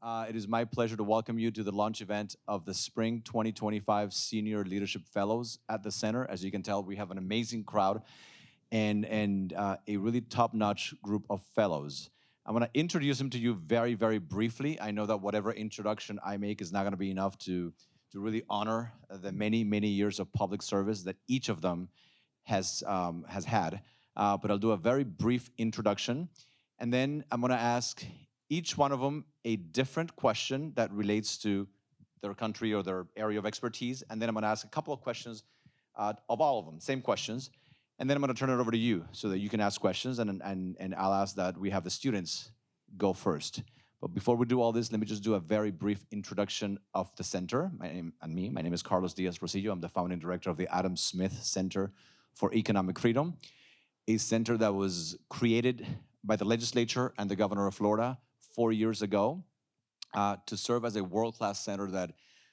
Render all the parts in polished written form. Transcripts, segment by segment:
It is my pleasure to welcome you to the launch event of the Spring 2025 Senior Leadership Fellows at the Center. As you can tell, we have an amazing crowd and a really top-notch group of fellows. I'm going to introduce them to you very, very briefly. I know that whatever introduction I make is not going to be enough to really honor the many, many years of public service that each of them has had. But I'll do a very brief introduction, and then I'm going to ask each one of them a different question that relates to their country or their area of expertise, and then I'm going to ask a couple of questions of all of them, same questions, and then I'm going to turn it over to you so that you can ask questions, and I'll ask that we have the students go first. But before we do all this, let me just do a very brief introduction of the center. My name is Carlos Diaz Rosillo. I'm the founding director of the Adam Smith Center for Economic Freedom, a center that was created by the legislature and the governor of Florida 4 years ago to serve as a world-class center that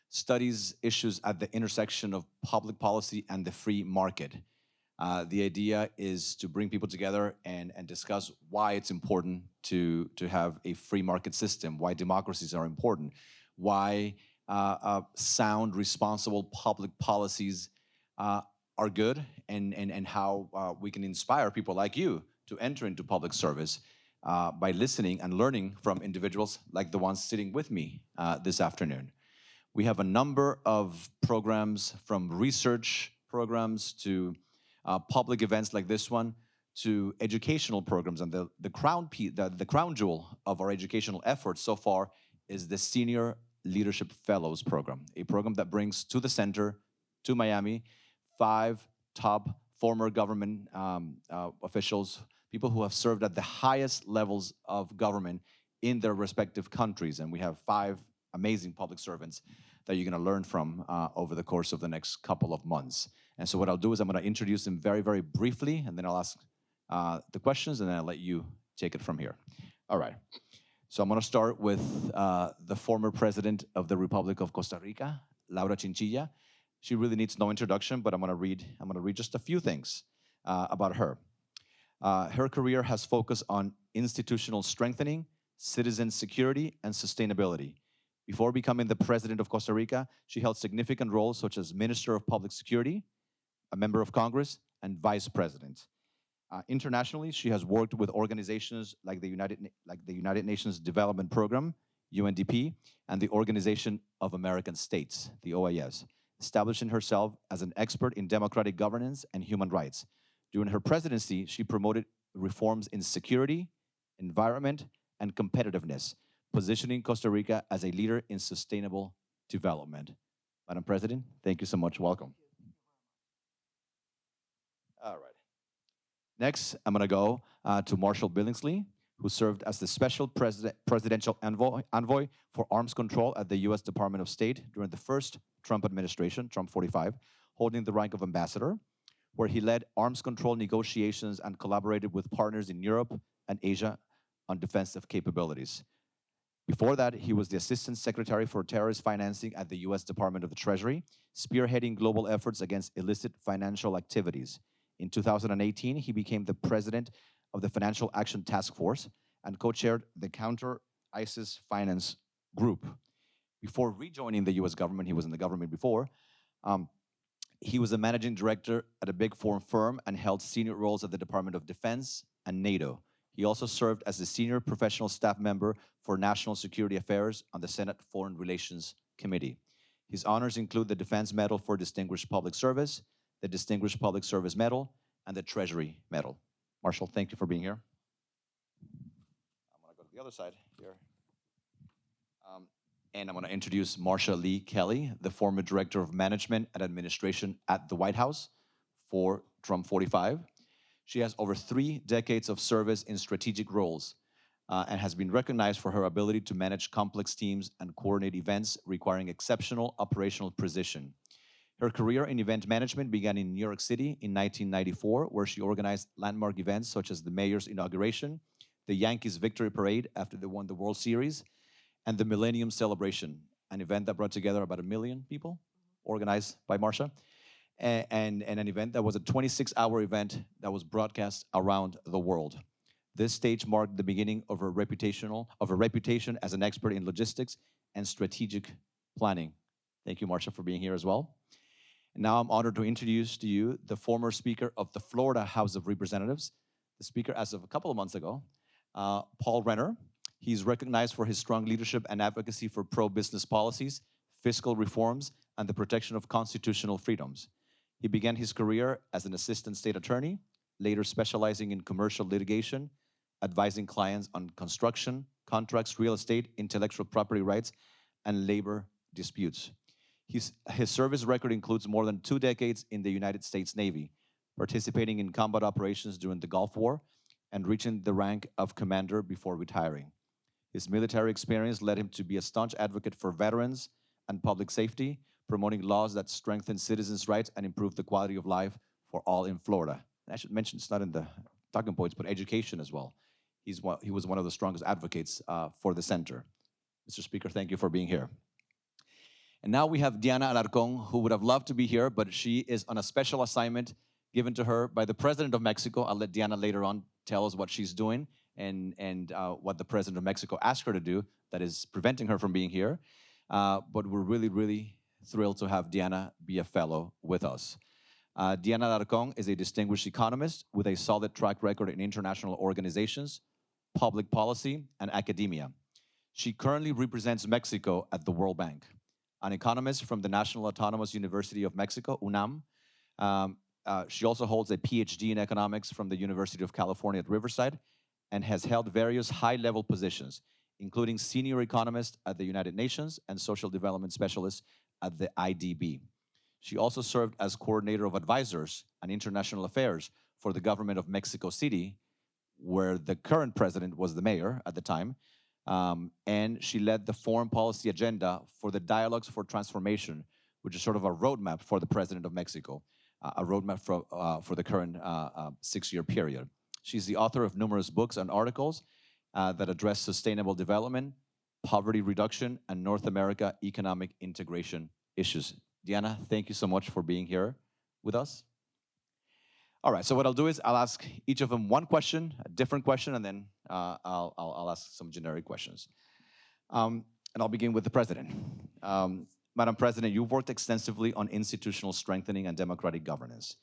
studies issues at the intersection of public policy and the free market. The idea is to bring people together and discuss why it's important to have a free market system, why democracies are important, why sound, responsible public policies are good, and how we can inspire people like you to enter into public service by listening and learning from individuals like the ones sitting with me this afternoon. We have a number of programs, from research programs to public events like this one, to educational programs. And the crown jewel of our educational efforts so far is the Senior Leadership Fellows Program, a program that brings to the center, to Miami, 5 top former government officials, people who have served at the highest levels of government in their respective countries. And we have 5 amazing public servants that you're going to learn from over the course of the next couple of months. And so what I'll do is I'm going to introduce them very, very briefly, and then I'll ask the questions, and then I'll let you take it from here. All right. So I'm going to start with the former president of the Republic of Costa Rica, Laura Chinchilla. She really needs no introduction, but I'm going to read just a few things about her. Her career has focused on institutional strengthening, citizen security, and sustainability. Before becoming the president of Costa Rica, she held significant roles such as Minister of Public Security, a member of Congress, and vice president. Internationally, she has worked with organizations like the United Nations Development Program, UNDP, and the Organization of American States, the OAS, establishing herself as an expert in democratic governance and human rights. During her presidency, she promoted reforms in security, environment, and competitiveness, positioning Costa Rica as a leader in sustainable development. Madam President, thank you so much. Welcome. All right. Next, I'm going to go to Marshall Billingsley, who served as the special presidential envoy for arms control at the U.S. Department of State during the first Trump administration, Trump 45, holding the rank of ambassador, where he led arms control negotiations and collaborated with partners in Europe and Asia on defensive capabilities. Before that, he was the Assistant Secretary for Terrorist Financing at the U.S. Department of the Treasury, spearheading global efforts against illicit financial activities. In 2018, he became the president of the Financial Action Task Force and co-chaired the Counter-ISIS Finance Group. Before rejoining the U.S. government, he was in the government before, he was a managing director at a big foreign firm and held senior roles at the Department of Defense and NATO. He also served as the senior professional staff member for national security affairs on the Senate Foreign Relations Committee. His honors include the Defense Medal for Distinguished Public Service, the Distinguished Public Service Medal, and the Treasury Medal. Marshall, thank you for being here. I'm going to go to the other side here. And I'm going to introduce Marsha Lee Kelly, the former Director of Management and Administration at the White House for Trump 45. She has over 3 decades of service in strategic roles and has been recognized for her ability to manage complex teams and coordinate events requiring exceptional operational precision. Her career in event management began in New York City in 1994, where she organized landmark events such as the mayor's inauguration, the Yankees victory parade after they won the World Series, and the Millennium Celebration, an event that brought together about 1 million people, organized by Marsha, and an event that was a 26-hour event that was broadcast around the world. This stage marked the beginning of a reputation as an expert in logistics and strategic planning. Thank you, Marcia, for being here as well. And now I'm honored to introduce to you the former Speaker of the Florida House of Representatives, the Speaker as of a couple of months ago, Paul Renner. He's recognized for his strong leadership and advocacy for pro-business policies, fiscal reforms, and the protection of constitutional freedoms. He began his career as an assistant state attorney, later specializing in commercial litigation, advising clients on construction, contracts, real estate, intellectual property rights, and labor disputes. His service record includes more than 2 decades in the United States Navy, participating in combat operations during the Gulf War and reaching the rank of commander before retiring. His military experience led him to be a staunch advocate for veterans and public safety, promoting laws that strengthen citizens' rights and improve the quality of life for all in Florida. And I should mention, it's not in the talking points, but education as well. He was one of the strongest advocates for the center. Mr. Speaker, thank you for being here. And now we have Diana Alarcón, who would have loved to be here, but she is on a special assignment given to her by the President of Mexico. I'll let Diana later on tell us what she's doing and what the President of Mexico asked her to do that is preventing her from being here. But we're really, really thrilled to have Diana be a fellow with us. Diana Alarcón is a distinguished economist with a solid track record in international organizations, public policy, and academia. She currently represents Mexico at the World Bank. An economist from the National Autonomous University of Mexico, UNAM. She also holds a PhD in economics from the University of California at Riverside and has held various high-level positions, including senior economist at the United Nations and social development specialist at the IDB. She also served as coordinator of advisors and international affairs for the government of Mexico City, where the current president was the mayor at the time, and she led the foreign policy agenda for the Dialogues for Transformation, which is sort of a roadmap for the president of Mexico, a roadmap for the current 6-year period. She's the author of numerous books and articles that address sustainable development, poverty reduction, and North America economic integration issues. Diana, thank you so much for being here with us. All right, so what I'll do is I'll ask each of them one question, a different question, and then I'll ask some generic questions. And I'll begin with the President. Madam President, you've worked extensively on institutional strengthening and democratic governance.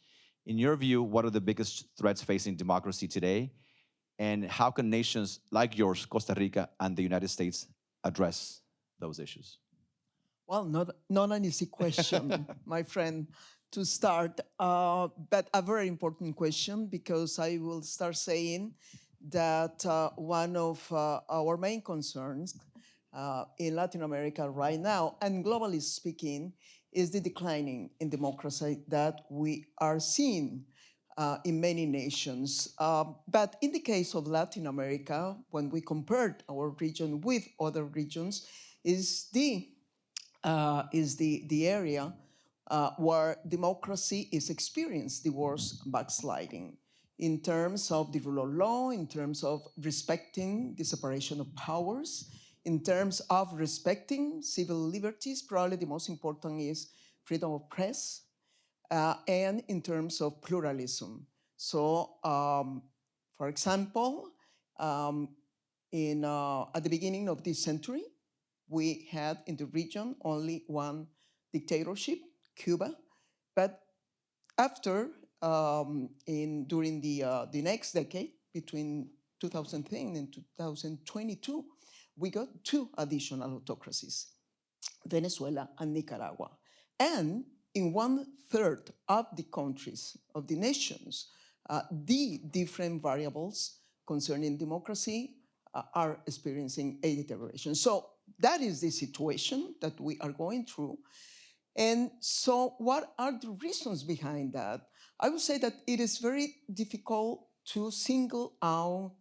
In your view, what are the biggest threats facing democracy today? And how can nations like yours, Costa Rica, and the United States address those issues? Well, not an easy question, my friend, to start, but a very important question, because I will start saying that one of our main concerns in Latin America right now, and globally speaking, is the declining in democracy that we are seeing in many nations. But in the case of Latin America, when we compared our region with other regions, is the area where democracy is experienced the worst backsliding in terms of the rule of law, in terms of respecting the separation of powers, in terms of respecting civil liberties. Probably the most important is freedom of press, and in terms of pluralism. So, for example, at the beginning of this century, we had in the region only one dictatorship, Cuba, but after, during the next decade, between 2010 and 2022, we got 2 additional autocracies, Venezuela and Nicaragua. And in 1/3 of the countries, of the nations, the different variables concerning democracy are experiencing a deterioration. So that is the situation that we are going through. And so what are the reasons behind that? I would say that it is very difficult to single out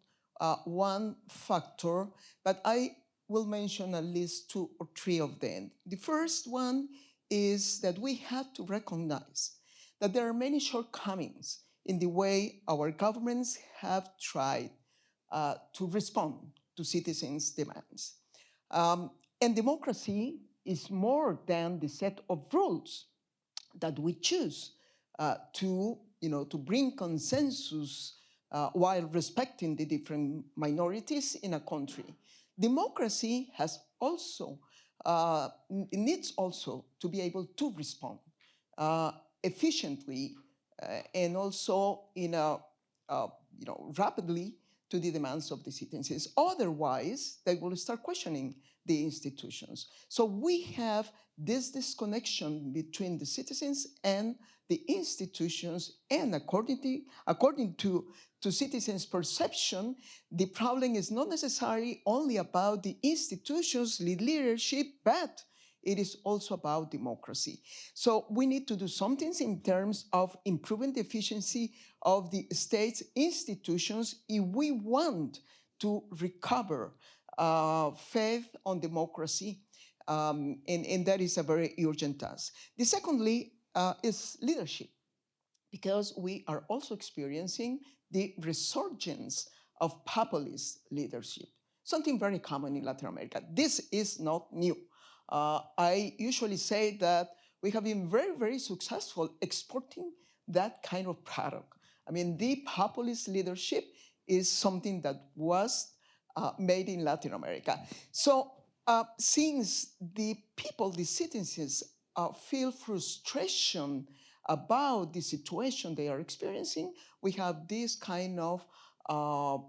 one factor, but I will mention at least 2 or 3 of them. The first one is that we have to recognize that there are many shortcomings in the way our governments have tried to respond to citizens' demands. And democracy is more than the set of rules that we choose to bring consensus while respecting the different minorities in a country. Democracy has also needs also to be able to respond uh, efficiently and also in a rapidly to the demands of the citizens. Otherwise, they will start questioning the institutions. So we have this disconnection between the citizens and the institutions, and according to citizens' perception, the problem is not necessarily only about the institutions, the leadership, but it is also about democracy. So we need to do something in terms of improving the efficiency of the state's institutions if we want to recover faith on democracy, and that is a very urgent task. The secondly is leadership, because we are also experiencing the resurgence of populist leadership, something very common in Latin America. This is not new. I usually say that we have been very, very successful exporting that kind of product. I mean, the populist leadership is something that was made in Latin America. So since the people, the citizens, feel frustration about the situation they are experiencing, we have this kind of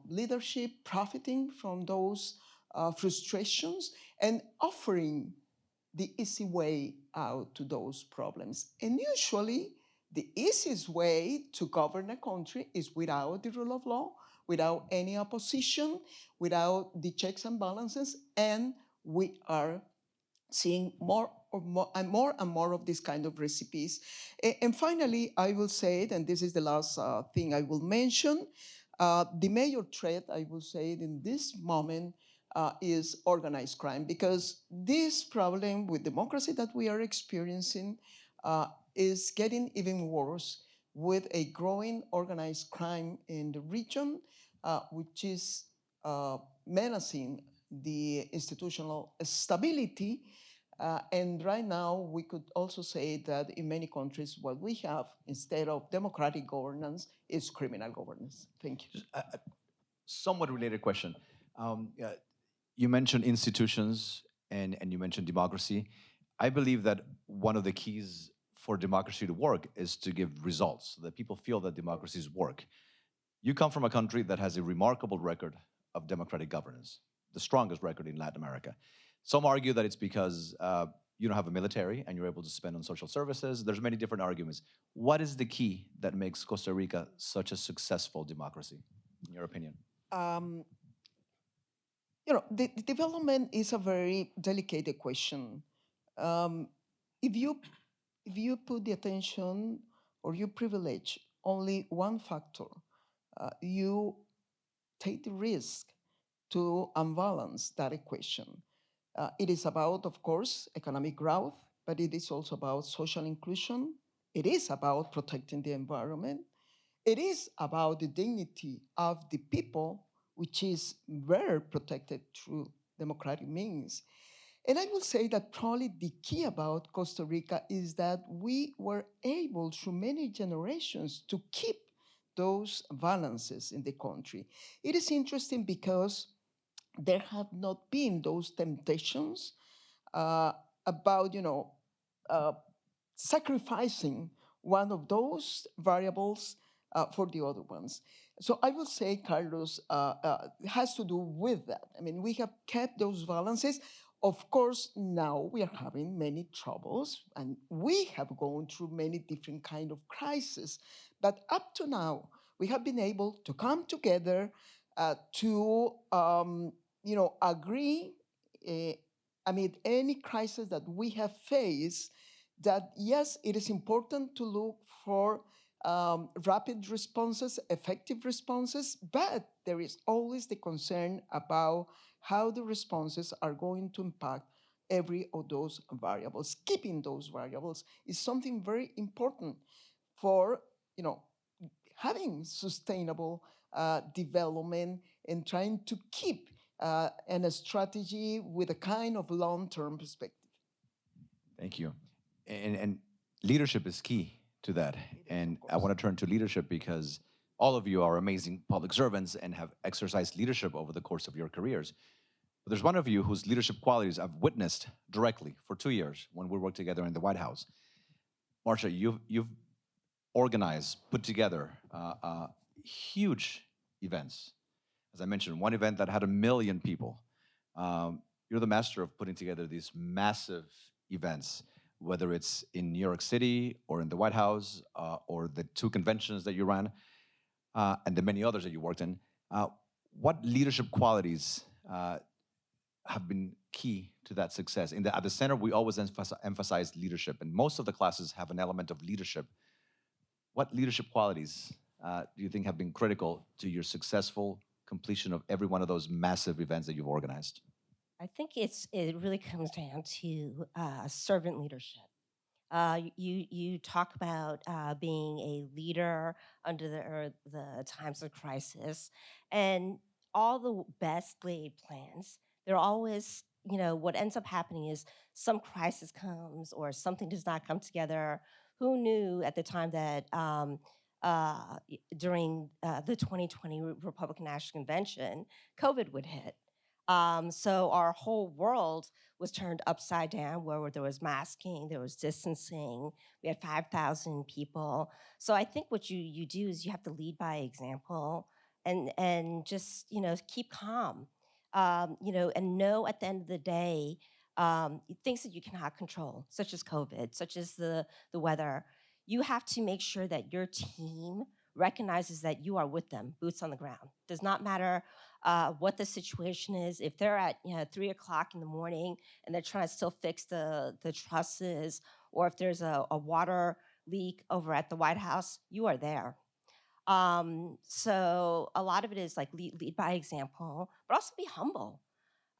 leadership profiting from those frustrations and offering the easy way out to those problems. And usually, the easiest way to govern a country is without the rule of law, without any opposition, without the checks and balances, and we are seeing more and more of this kind of recipes. And finally, I will say it, and this is the last thing I will mention, the major threat, I will say it in this moment, is organized crime, because this problem with democracy that we are experiencing is getting even worse with a growing organized crime in the region, which is menacing the institutional stability. And right now, we could also say that in many countries, what we have instead of democratic governance is criminal governance. Thank you. Somewhat related question. Yeah, you mentioned institutions and you mentioned democracy. I believe that one of the keys for democracy to work is to give results so that people feel that democracies work. You come from a country that has a remarkable record of democratic governance, the strongest record in Latin America. Some argue that it's because you don't have a military and you're able to spend on social services. There's many different arguments. What is the key that makes Costa Rica such a successful democracy, in your opinion? Um, the development is a very delicate question. Um, if you put the attention or you privilege only one factor, you take the risk to unbalance that equation. It is about, of course, economic growth, but it is also about social inclusion. It is about protecting the environment. It is about the dignity of the people, which is very protected through democratic means. And I will say that probably the key about Costa Rica is that we were able through many generations to keep those balances in the country. It is interesting because there have not been those temptations uh, about, uh, sacrificing one of those variables for the other ones. So I will say, Carlos, has to do with that. I mean, we have kept those balances. Of course, now we are having many troubles, and we have gone through many different kind of crises. But up to now, we have been able to come together to, agree amid any crisis that we have faced, that yes, it is important to look for rapid responses, effective responses, but there is always the concern about how the responses are going to impact every of those variables. Keeping those variables is something very important for, having sustainable development and trying to keep a strategy with a kind of long-term perspective. Thank you. And leadership is key to that. And I want to turn to leadership because all of you are amazing public servants and have exercised leadership over the course of your careers. But there's one of you whose leadership qualities I've witnessed directly for 2 years when we worked together in the White House. Marcia, you've organized, put together huge events. As I mentioned, one event that had 1 million people. You're the master of putting together these massive events, whether it's in New York City or in the White House or the 2 conventions that you ran and the many others that you worked in. What leadership qualities have been key to that success? At the center, we always emphasize leadership, and most of the classes have an element of leadership. What leadership qualities do you think have been critical to your successful completion of every one of those massive events that you've organized? I think it really comes down to servant leadership. You talk about being a leader under the times of crisis, and all the best laid plans. They're always, what ends up happening is some crisis comes or something does not come together. Who knew at the time that during the 2020 Republican National Convention, COVID would hit? So our whole world was turned upside down where there was masking, there was distancing, we had 5,000 people. So I think what you do is you have to lead by example and just, keep calm. And know at the end of the day, things that you cannot control, such as COVID, such as the weather, you have to make sure that your team recognizes that you are with them, boots on the ground. Does not matter what the situation is. If they're at 3 o'clock in the morning and they're trying to still fix the trusses, or if there's a water leak over at the White House, you are there. So a lot of it is like lead by example, but also be humble.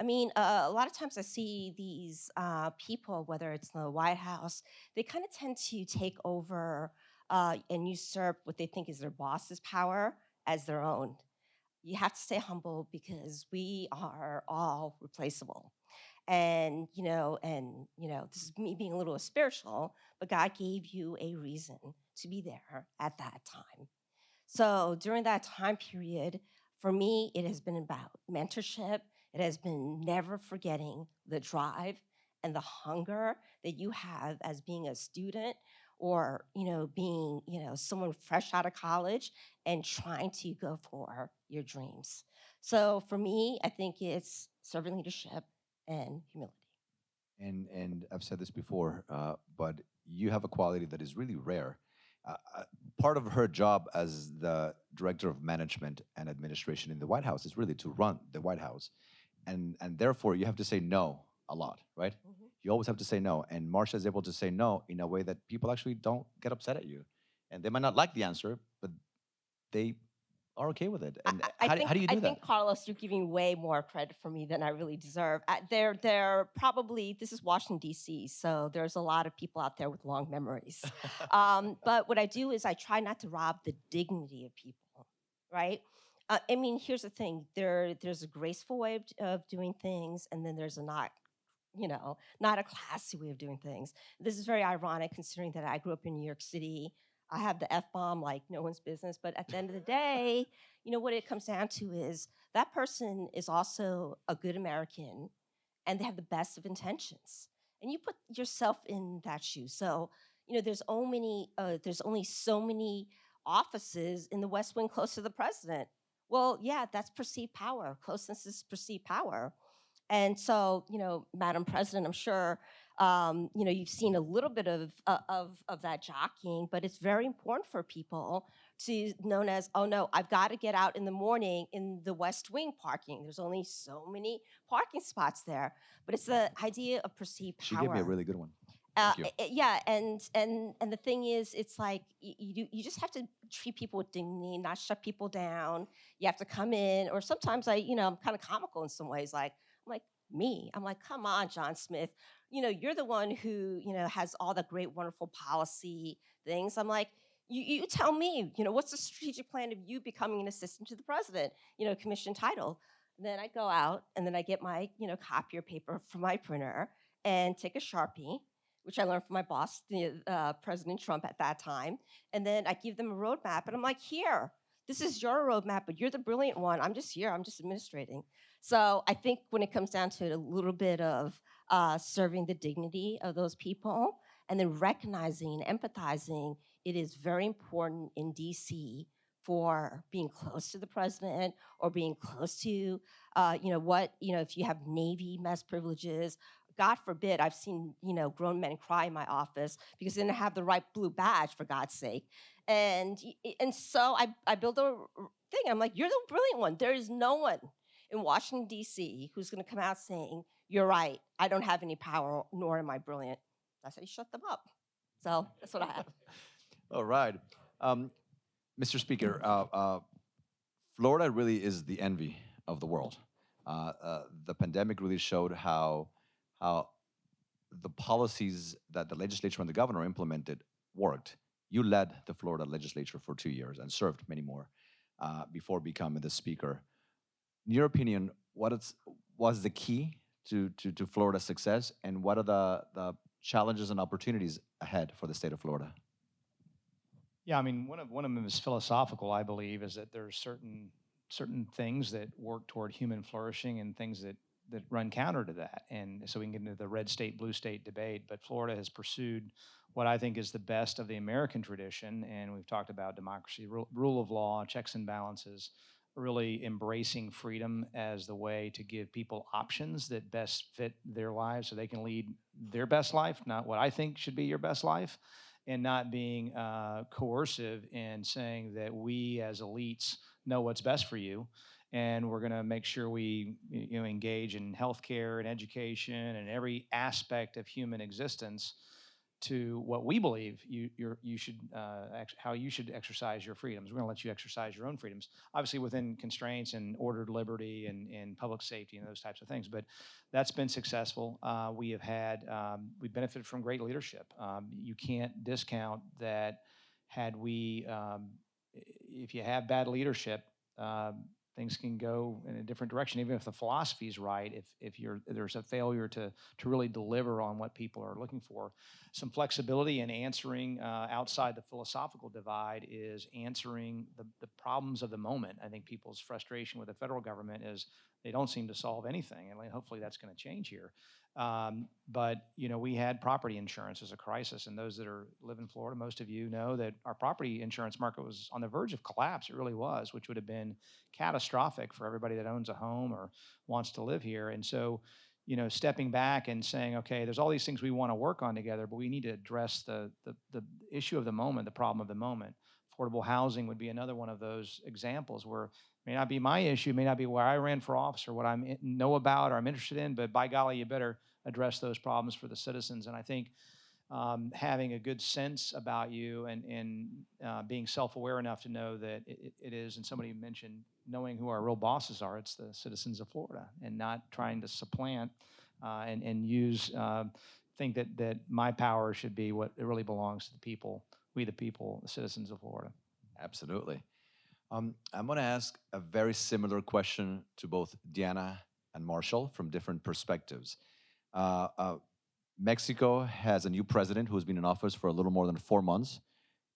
I mean, a lot of times I see these people, whether it's the White House, they kind of tend to take over and usurp what they think is their boss's power as their own. You have to stay humble because we are all replaceable. This is me being a little spiritual, but God gave you a reason to be there at that time. So during that time period, for me, it has been about mentorship. It has been never forgetting the drive and the hunger that you have as being a student or, being, someone fresh out of college and trying to go for your dreams. So for me, I think it's servant leadership and humility. And I've said this before, but you have a quality that is really rare. Part of her job as the director of management and administration in the White House is really to run the White House, and therefore you have to say no a lot, right? Mhm. You always have to say no, and Marsha is able to say no in a way that people actually don't get upset at you, and they might not like the answer, but they are okay with it. I, And I I how think do you I do that? think Carlos, you're giving way more credit for me than I really deserve. They're probably this is Washington D.C., so there's a lot of people out there with long memories. But what I do is I try not to rob the dignity of people, right? I mean, here's the thing: there's a graceful way of doing things, and then there's a not a classy way of doing things. This is very ironic considering that I grew up in New York City. I have the F bomb like no one's business. But at the end of the day, what it comes down to is that person is also a good American and they have the best of intentions. And you put yourself in that shoe. So, there's only so many offices in the West Wing close to the president. Well, yeah, that's perceived power. Closeness is perceived power. And so, Madam President, I'm sure, you've seen a little bit of that jockeying, but it's very important for people to known as, oh no, I've got to get out in the morning in the West Wing parking. There's only so many parking spots there, but it's the idea of perceived She gave me a power. really good one. Thank you. Yeah, and the thing is, it's like you just have to treat people with dignity, not shut people down. You have to come in, or sometimes I'm kind of comical in some ways. Like I'm like me, I'm like, come on, John Smith, you're the one who has all the great, wonderful policy things. I'm like. You tell me, what's the strategic plan of you becoming an assistant to the president, commission title. And then I go out and then I get my, copier paper from my printer and take a Sharpie, which I learned from my boss, President Trump at that time. And then I give them a roadmap, and I'm like, here, this is your roadmap, but you're the brilliant one. I'm just here. I'm just administrating. So I think when it comes down to it, a little bit of serving the dignity of those people, and then recognizing, empathizing, it is very important in DC for being close to the president or being close to, if you have Navy mess privileges. God forbid, I've seen, grown men cry in my office because they didn't have the right blue badge, for God's sake. And so I built a thing. I'm like, you're the brilliant one. There is no one in Washington, D.C. who's going to come out saying, you're right, I don't have any power, nor am I brilliant. I say, shut them up. So that's what I have. All right. Mr. Speaker, Florida really is the envy of the world. The pandemic really showed how the policies that the legislature and the governor implemented worked. You led the Florida legislature for 2 years and served many more before becoming the speaker. In your opinion, was the key to Florida's success, and what are the challenges and opportunities ahead for the state of Florida? Yeah, I mean, one of them is philosophical. I believe is that there's certain things that work toward human flourishing and things that run counter to that. And so we can get into the red state, blue state debate. But Florida has pursued what I think is the best of the American tradition, and we've talked about democracy, rule of law, checks and balances, really embracing freedom as the way to give people options that best fit their lives so they can lead their best life, not what I think should be your best life, and not being coercive in saying that we as elites know what's best for you, and we're going to make sure we engage in healthcare and education and every aspect of human existence to what we believe you should how you should exercise your freedoms. We're going to let you exercise your own freedoms, obviously within constraints and ordered liberty and public safety and those types of things. But that's been successful. We have had we've benefited from great leadership. You can't discount that. Had we, if you have bad leadership, things can go in a different direction, even if the philosophy is right. If there's a failure to really deliver on what people are looking for, some flexibility in answering outside the philosophical divide is answering the problems of the moment. I think people's frustration with the federal government is they don't seem to solve anything, and hopefully that's going to change here. But we had property insurance as a crisis, and those that live in Florida, most of you know that our property insurance market was on the verge of collapse. It really was, which would have been catastrophic for everybody that owns a home or wants to live here. And so, stepping back and saying, okay, there's all these things we want to work on together, but we need to address the issue of the moment, the problem of the moment. Affordable housing would be another one of those examples where it may not be my issue, may not be where I ran for office or what I know about or I'm interested in, but by golly, you better address those problems for the citizens. And I think having a good sense about you and being self-aware enough to know that it is, and somebody mentioned knowing who our real bosses are, it's the citizens of Florida, and not trying to supplant and use, think that my power should be what it really belongs to the people, we the people, the citizens of Florida. Absolutely. I'm going to ask a very similar question to both Diana and Marshall from different perspectives. Mexico has a new president who's been in office for a little more than 4 months,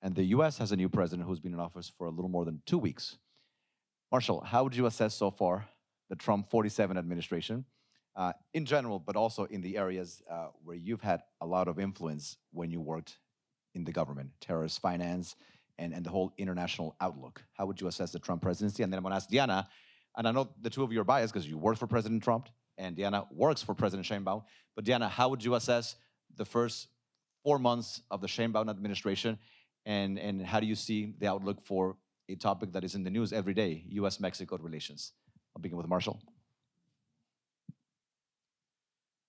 and the US has a new president who's been in office for a little more than 2 weeks. Marshall, how would you assess so far the Trump 47 administration in general, but also in the areas where you've had a lot of influence when you worked in the government, terrorist finance, and the whole international outlook? How would you assess the Trump presidency? And then I'm going to ask Diana, and I know the two of you are biased because you worked for President Trump, and Diana works for President Sheinbaum. But Diana, how would you assess the first 4 months of the Sheinbaum administration, and how do you see the outlook for a topic that is in the news every day, U.S.-Mexico relations? I'll begin with Marshall.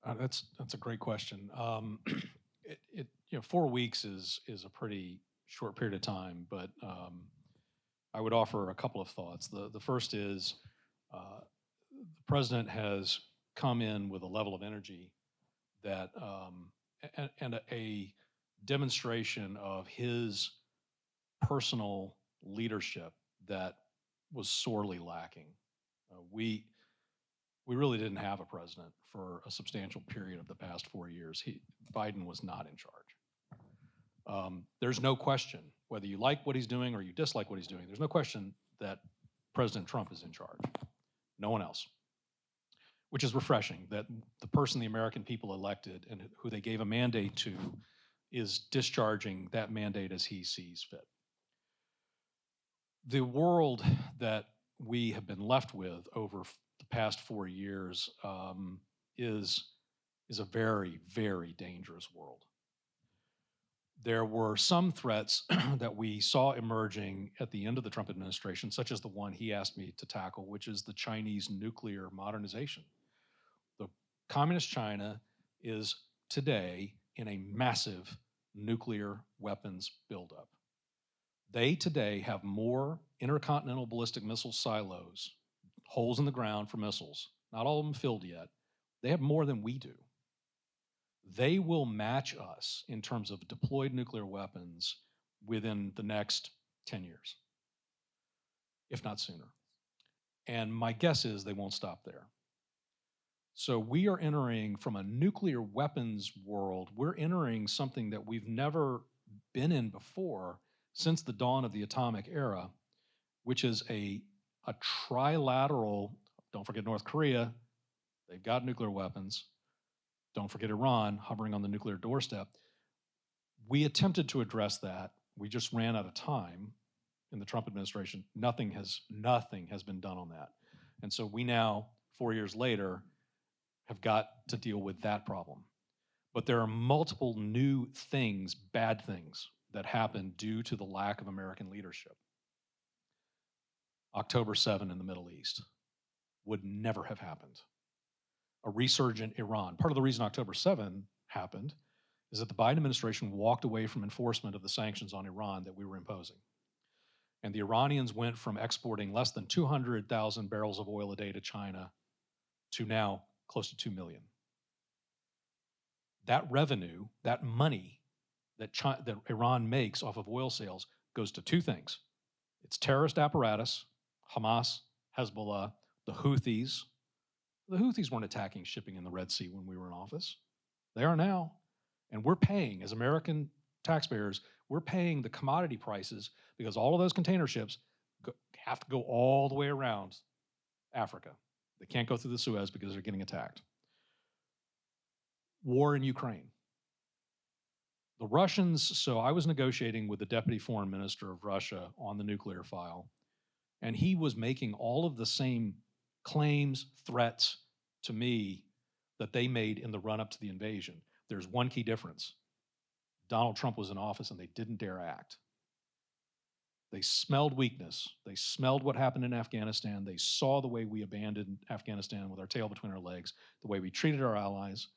That's a great question. 4 weeks is a pretty short period of time, but I would offer a couple of thoughts. The first is the president has come in with a level of energy that and a demonstration of his personal leadership that was sorely lacking. We really didn't have a president for a substantial period of the past 4 years. Biden was not in charge. There's no question, whether you like what he's doing or you dislike what he's doing, there's no question that President Trump is in charge. No one else. Which is refreshing, that the person the American people elected and who they gave a mandate to is discharging that mandate as he sees fit. The world that we have been left with over the past 4 years is a very, very dangerous world. There were some threats that we saw emerging at the end of the Trump administration, such as the one he asked me to tackle, which is the Chinese nuclear modernization. The communist China is today in a massive nuclear weapons buildup. They today have more intercontinental ballistic missile silos, holes in the ground for missiles, not all of them filled yet. They have more than we do. They will match us in terms of deployed nuclear weapons within the next 10 years, if not sooner. And my guess is they won't stop there. So we are entering, from a nuclear weapons world, we're entering something that we've never been in before since the dawn of the atomic era, which is a trilateral, don't forget North Korea, they've got nuclear weapons. Don't forget Iran hovering on the nuclear doorstep. We attempted to address that. We just ran out of time in the Trump administration. Nothing has been done on that. And so we now, 4 years later, have got to deal with that problem. But there are multiple new things, bad things, that happen due to the lack of American leadership. October 7 in the Middle East would never have happened. A resurgent Iran. Part of the reason October 7 happened is that the Biden administration walked away from enforcement of the sanctions on Iran that we were imposing. And the Iranians went from exporting less than 200,000 barrels of oil a day to China to now close to 2 million. That revenue, that money that Iran makes off of oil sales goes to two things. It's terrorist apparatus, Hamas, Hezbollah, the Houthis. The Houthis weren't attacking shipping in the Red Sea when we were in office. They are now. And we're paying, as American taxpayers, we're paying the commodity prices because all of those container ships have to go all the way around Africa. They can't go through the Suez because they're getting attacked. War in Ukraine. The Russians, so I was negotiating with the deputy foreign minister of Russia on the nuclear file, and he was making all of the same claims, threats to me that they made in the run-up to the invasion. There's one key difference. Donald Trump was in office and they didn't dare act. They smelled weakness. They smelled what happened in Afghanistan. They saw the way we abandoned Afghanistan with our tail between our legs, the way we treated our allies.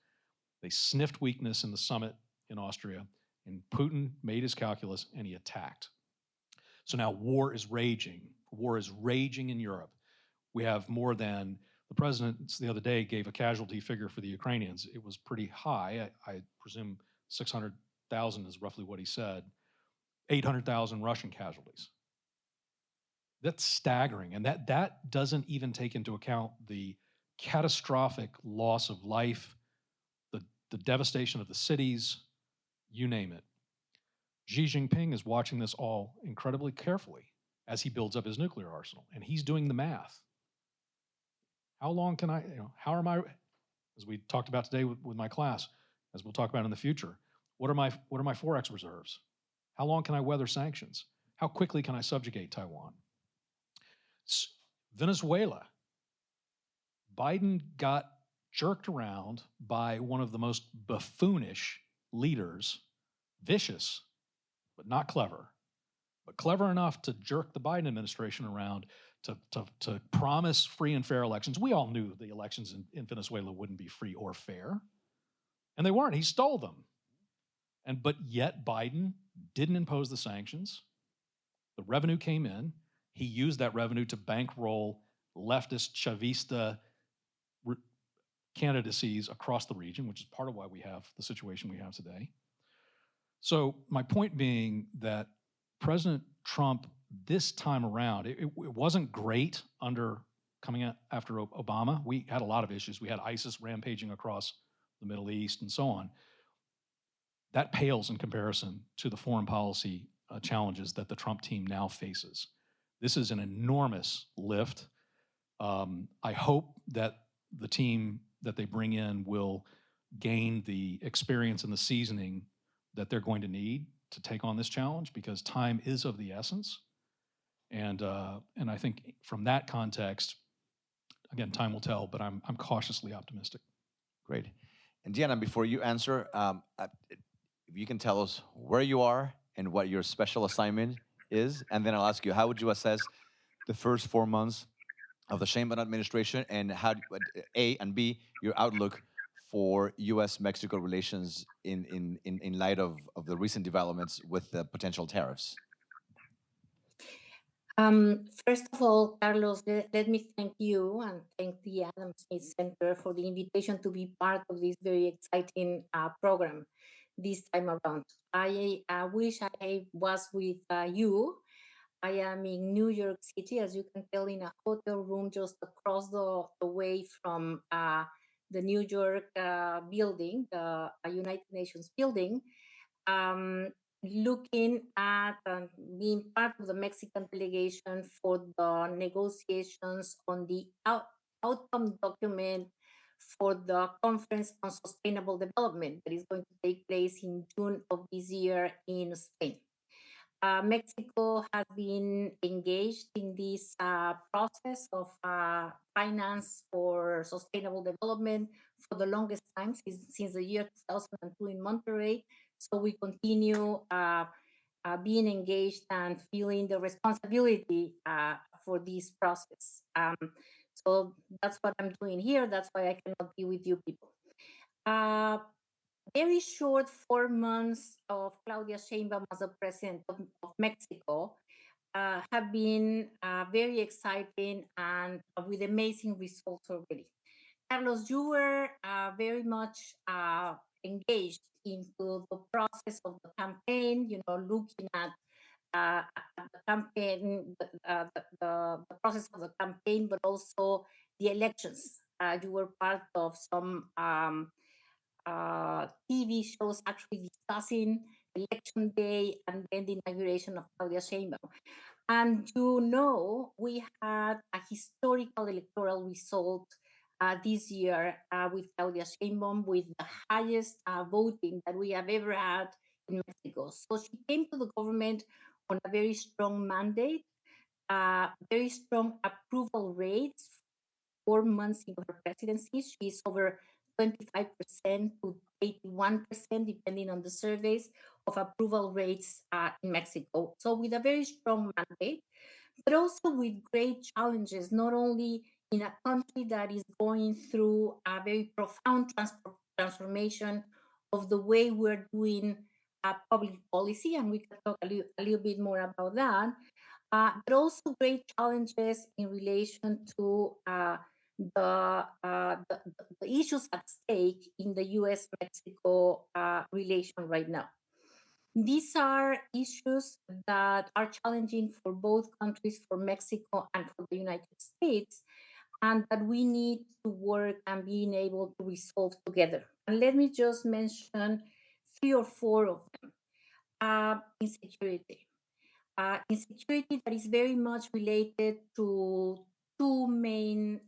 They sniffed weakness in the summit in Austria, and Putin made his calculus and he attacked. So now war is raging. War is raging in Europe. We have more than, the president the other day gave a casualty figure for the Ukrainians. It was pretty high. I presume 600,000 is roughly what he said. 800,000 Russian casualties. That's staggering. And that doesn't even take into account the catastrophic loss of life, the devastation of the cities, you name it. Xi Jinping is watching this all incredibly carefully as he builds up his nuclear arsenal, and he's doing the math. How long can I, how am I, as we talked about today with my class, as we'll talk about in the future, what are my Forex reserves? How long can I weather sanctions? How quickly can I subjugate Taiwan? Venezuela. Biden got jerked around by one of the most buffoonish leaders, vicious, but not clever, but clever enough to jerk the Biden administration around to promise free and fair elections. We all knew the elections in Venezuela wouldn't be free or fair, and they weren't. He stole them. But yet Biden didn't impose the sanctions. The revenue came in. He used that revenue to bankroll leftist Chavista candidacies across the region, which is part of why we have the situation we have today. So my point being that President Trump, this time around, it wasn't great under coming out after Obama. We had a lot of issues. We had ISIS rampaging across the Middle East and so on. That pales in comparison to the foreign policy challenges that the Trump team now faces. This is an enormous lift. I hope that the team that they bring in will gain the experience and the seasoning that they're going to need to take on this challenge, because time is of the essence. And I think from that context, again, time will tell, but I'm cautiously optimistic. Great. And Diana, before you answer, if you can tell us where you are and what your special assignment is, and then I'll ask you, how would you assess the first 4 months of the Sheinbaum administration, and how, A, and B, your outlook for U.S.-Mexico relations in light of the recent developments with the potential tariffs? First of all, Carlos, let me thank you and thank the Adam Smith Center for the invitation to be part of this very exciting program this time around. I wish I was with you. I am in New York City, as you can tell, in a hotel room just across the way from the New York building, the United Nations building. Um, Looking at being part of the Mexican delegation for the negotiations on the outcome document for the Conference on Sustainable Development that is going to take place in June of this year in Spain. Mexico has been engaged in this process of finance for sustainable development for the longest time, since the year 2002 in Monterrey. So we continue being engaged and feeling the responsibility for this process. So that's what I'm doing here. That's why I cannot be with you people. Very short 4 months of Claudia Sheinbaum as the president of Mexico have been very exciting and with amazing results already. Carlos, you were very much engaged into the process of the campaign, looking at the campaign, the process of the campaign, but also the elections. You were part of some TV shows actually discussing election day and then the inauguration of Claudia Sheinbaum. And we had a historical electoral result this year with Claudia Sheinbaum, with the highest voting that we have ever had in Mexico. So she came to the government on a very strong mandate, very strong approval rates. 4 months into her presidency, she's over 25% to 81%, depending on the surveys, of approval rates in Mexico. So with a very strong mandate, but also with great challenges, not only in a country that is going through a very profound transformation of the way we're doing public policy, and we can talk a little bit more about that, but also great challenges in relation to the issues at stake in the US-Mexico relation right now. These are issues that are challenging for both countries, for Mexico and for the United States, and that we need to work and being able to resolve together. And let me just mention 3 or 4 of them. Insecurity. Insecurity that is very much related to 2 main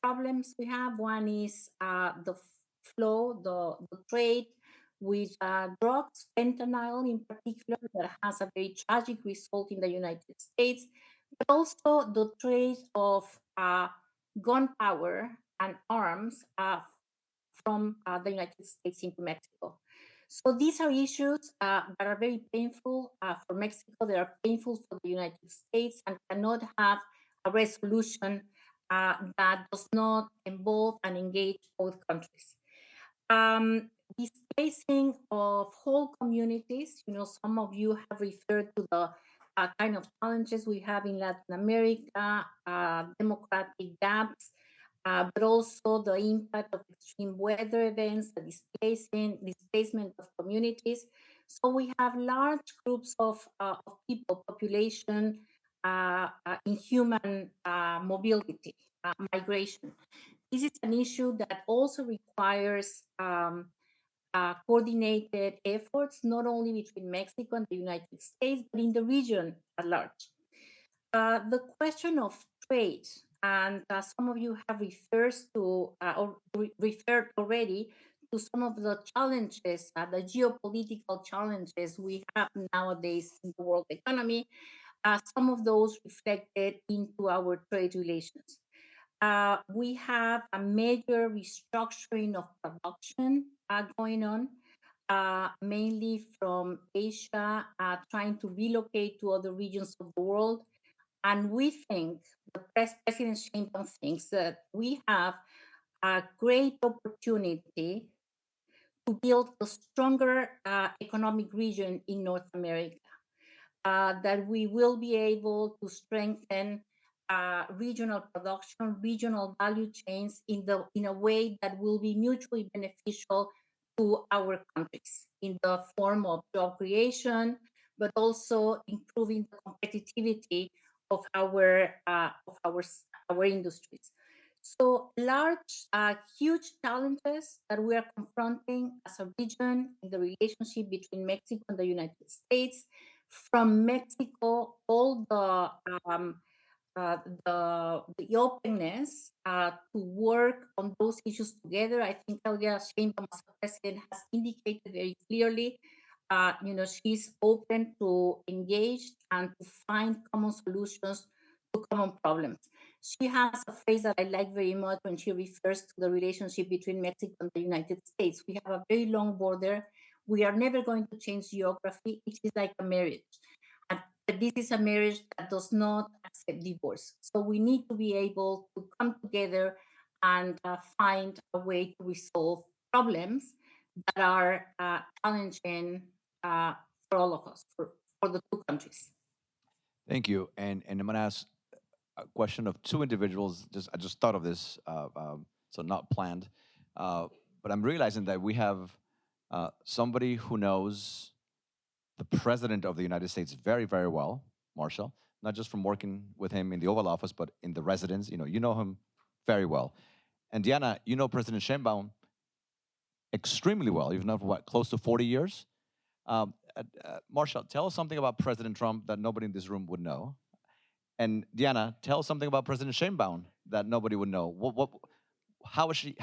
problems we have. One is the flow, the trade with drugs, fentanyl in particular, that has a very tragic result in the United States, but also the trade of gunpowder and arms from the United States into Mexico. So these are issues that are very painful for Mexico, they are painful for the United States, and cannot have a resolution that does not involve and engage both countries. Displacing of whole communities, some of you have referred to the kind of challenges we have in Latin America, democratic gaps, but also the impact of extreme weather events, the displacement of communities. So we have large groups of people, population, in human mobility, migration. This is an issue that also requires coordinated efforts, not only between Mexico and the United States, but in the region at large. The question of trade, and some of you have referred already to some of the challenges, the geopolitical challenges we have nowadays in the world economy. Some of those reflected into our trade relations. We have a major restructuring of production going on, mainly from Asia, trying to relocate to other regions of the world. And we think, President Sheinbaum thinks that we have a great opportunity to build a stronger economic region in North America, that we will be able to strengthen regional production, regional value chains in a way that will be mutually beneficial to our countries in the form of job creation, but also improving the competitivity of our industries. So large, huge challenges that we are confronting as a region in the relationship between Mexico and the United States. From Mexico, all the openness to work on those issues together. I think Claudia Sheinbaum, as president, has indicated very clearly. She's open to engage and to find common solutions to common problems. She has a phrase that I like very much when she refers to the relationship between Mexico and the United States. We have a very long border. We are never going to change geography. It is like a marriage. But this is a marriage that does not accept divorce. So we need to be able to come together and find a way to resolve problems that are challenging for all of us, for the two countries. Thank you. And I'm going to ask a question of two individuals. I just thought of this, so not planned. But I'm realizing that we have somebody who knows the President of the United States very, very well, Marshall, not just from working with him in the Oval Office, but in the residence. You know him very well. And Diana, you know President Sheinbaum extremely well. You've known for what, close to 40 years? Marshall, tell us something about President Trump that nobody in this room would know. And Diana, tell us something about President Sheinbaum that nobody would know. How is she?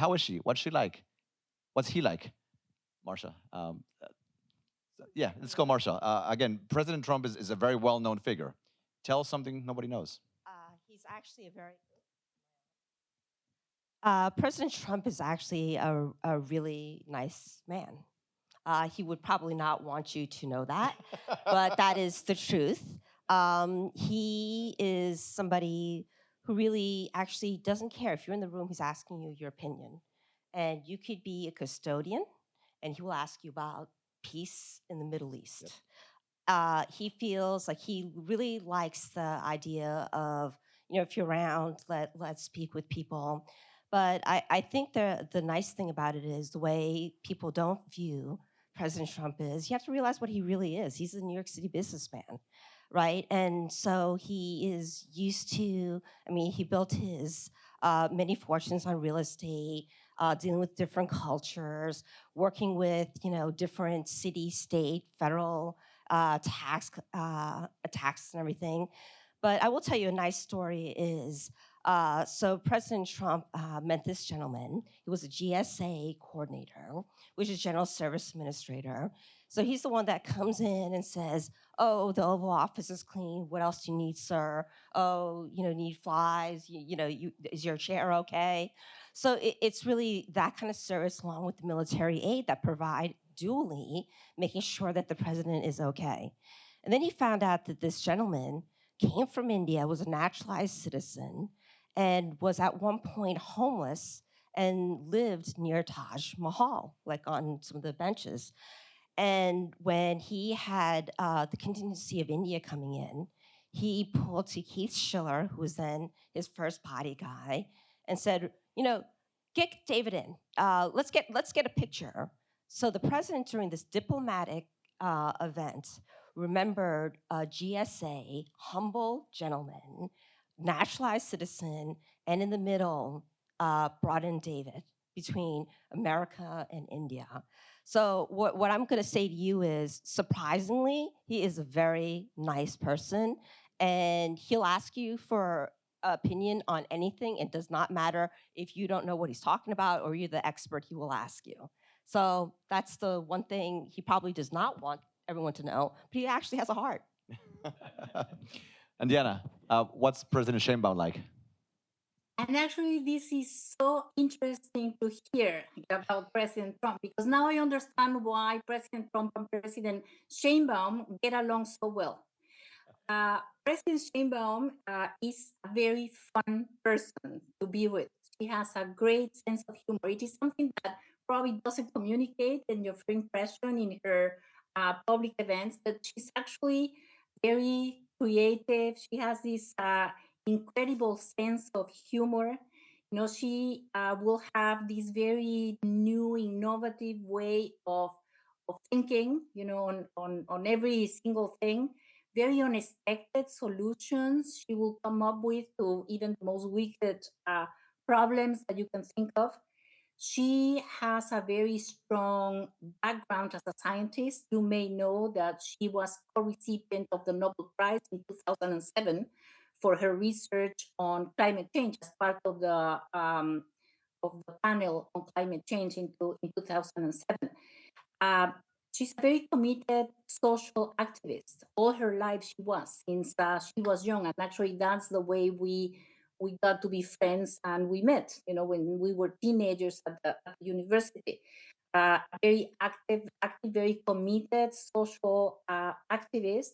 What's she like? What's he like? Marsha. Yeah, let's go, Marsha. Again, President Trump is a very well-known figure. Tell us something nobody knows. He's actually a very President Trump is actually a really nice man. He would probably not want you to know that, but that is the truth. He is somebody who really actually doesn't care. If you're in the room, he's asking you your opinion. And you could be a custodian, and he will ask you about peace in the Middle East. Yep. He feels like he really likes the idea of, if you're around, let's speak with people. But I think the nice thing about it is the way people don't view President Trump is, you have to realize what he really is. He's a New York City businessman, right? And so he is used to, he built his many fortunes on real estate, dealing with different cultures, working with, different city, state, federal tax and everything. But I will tell you a nice story is, so President Trump met this gentleman. He was a GSA coordinator, which is General Service Administrator. So he's the one that comes in and says, oh, the Oval Office is clean. What else do you need, sir? Oh, need flies? Is your chair okay? So it's really that kind of service along with the military aid that provide dually, making sure that the president is okay. And then he found out that this gentleman came from India, was a naturalized citizen, and was at one point homeless and lived near Taj Mahal, like on some of the benches. And when he had the contingency of India coming in, he pulled to Keith Schiller, who was then his first body guy, and said, get David in. Let's get a picture. So the president, during this diplomatic event, remembered a GSA, humble gentleman, naturalized citizen, and in the middle, brought in David between America and India. So what I'm going to say to you is, surprisingly, he is a very nice person. and he'll ask you for opinion on anything. It does not matter if you don't know what he's talking about or you're the expert, he will ask you. So that's the one thing he probably does not want everyone to know, but he actually has a heart. And Diana, what's President Sheinbaum like? And actually, this is so interesting to hear about President Trump because now I understand why President Trump and President Sheinbaum get along so well. President Sheinbaum is a very fun person to be with. She has a great sense of humor. It is something that probably doesn't communicate in your first impression in her public events, but she's actually very creative. She has this incredible sense of humor. You know, she will have this very new, innovative way of thinking. You know, on every single thing. Very unexpected solutions she will come up with to even the most wicked problems that you can think of. She has a very strong background as a scientist. You may know that she was co-recipient of the Nobel Prize in 2007 for her research on climate change as part of the panel on climate change in 2007. Uh, she's a very committed social activist. All her life she was since she was young, and actually that's the way we got to be friends and we met. You know, when we were teenagers at the university. Very active, very committed social activist,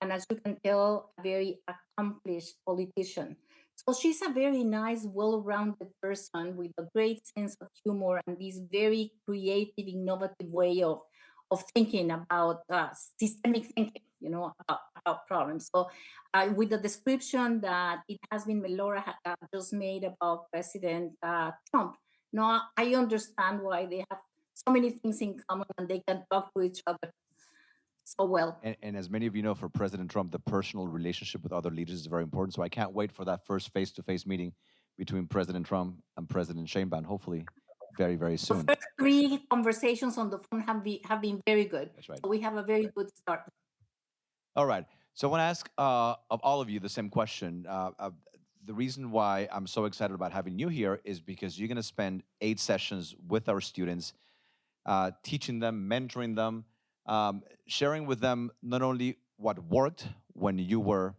and as you can tell, a very accomplished politician. So she's a very nice, well-rounded person with a great sense of humor and this very creative, innovative way of thinking about systemic thinking, you know, about problems. So with the description that it has been Melora just made about President Trump, no, I understand why they have so many things in common and they can talk to each other so well. And as many of you know, for President Trump, the personal relationship with other leaders is very important. So I can't wait for that first face-to-face meeting between President Trump and President Sheinbaum, hopefully very, very The soon. first three conversations on the phone have been very good. That's right. So we have a very good start. All right. So I want to ask of all of you the same question. The reason why I'm so excited about having you here is because you're going to spend 8 sessions with our students, teaching them, mentoring them, sharing with them not only what worked when you were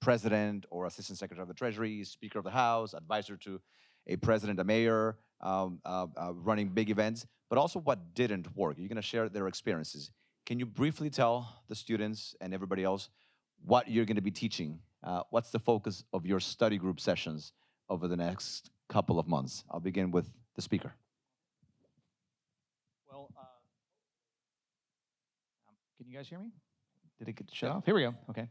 president or assistant secretary of the Treasury, Speaker of the House, advisor to a president, a mayor, running big events, but also what didn't work. You're going to share their experiences. Can you briefly tell the students and everybody else what you're going to be teaching? What's the focus of your study group sessions over the next couple of months? I'll begin with the speaker. Well, can you guys hear me? Did it get shut off? Here we go. Okay.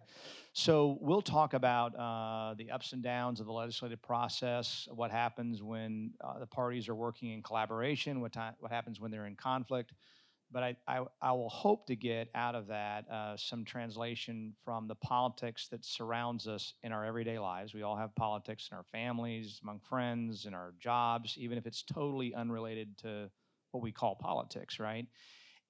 So we'll talk about the ups and downs of the legislative process, what happens when the parties are working in collaboration, what happens when they're in conflict. But I will hope to get out of that some translation from the politics that surrounds us in our everyday lives. We all have politics in our families, among friends, in our jobs, even if it's totally unrelated to what we call politics, right?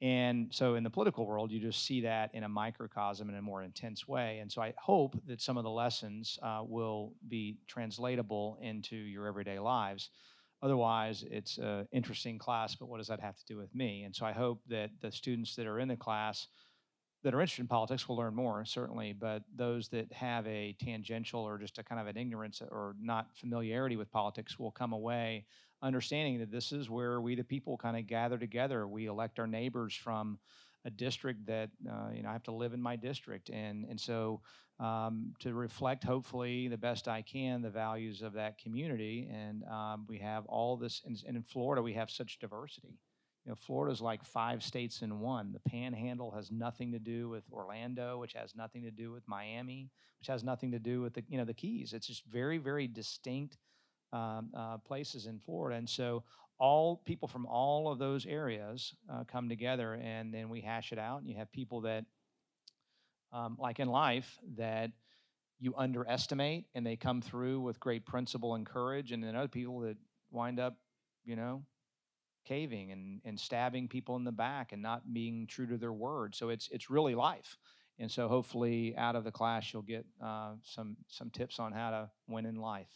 And so in the political world, you just see that in a microcosm in a more intense way. And so I hope that some of the lessons will be translatable into your everyday lives. Otherwise, it's an interesting class, but what does that have to do with me? And so I hope that the students that are in the class that are interested in politics will learn more, certainly, but those that have a tangential or just a kind of an ignorance or not familiarity with politics will come away understanding that this is where we, the people, kind of gather together. We elect our neighbors from a district that, I have to live in my district. And so to reflect, hopefully, the best I can, the values of that community. And we have all this, and in Florida, we have such diversity. Florida's like 5 states in one. The Panhandle has nothing to do with Orlando, which has nothing to do with Miami, which has nothing to do with the Keys. It's just very, very distinct places in Florida. And so all people from all of those areas come together, and then we hash it out. And you have people that, like in life, that you underestimate, and they come through with great principle and courage, and then other people that wind up, caving and stabbing people in the back and not being true to their word. So it's really life. And so hopefully out of the class, you'll get some tips on how to win in life.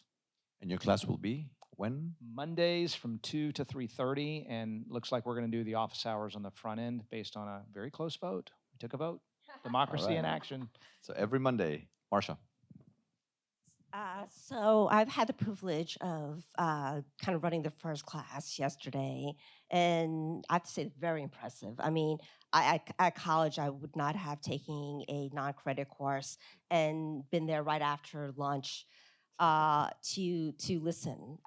And your class will be when? Mondays from 2 to 3:30, and looks like we're going to do the office hours on the front end based on a very close vote. We took a vote. Democracy in right. action. So every Monday. Marsha. So I've had the privilege of kind of running the first class yesterday, and I have to say, very impressive. I mean, at college, I would not have taken a non-credit course and been there right after lunch to listen.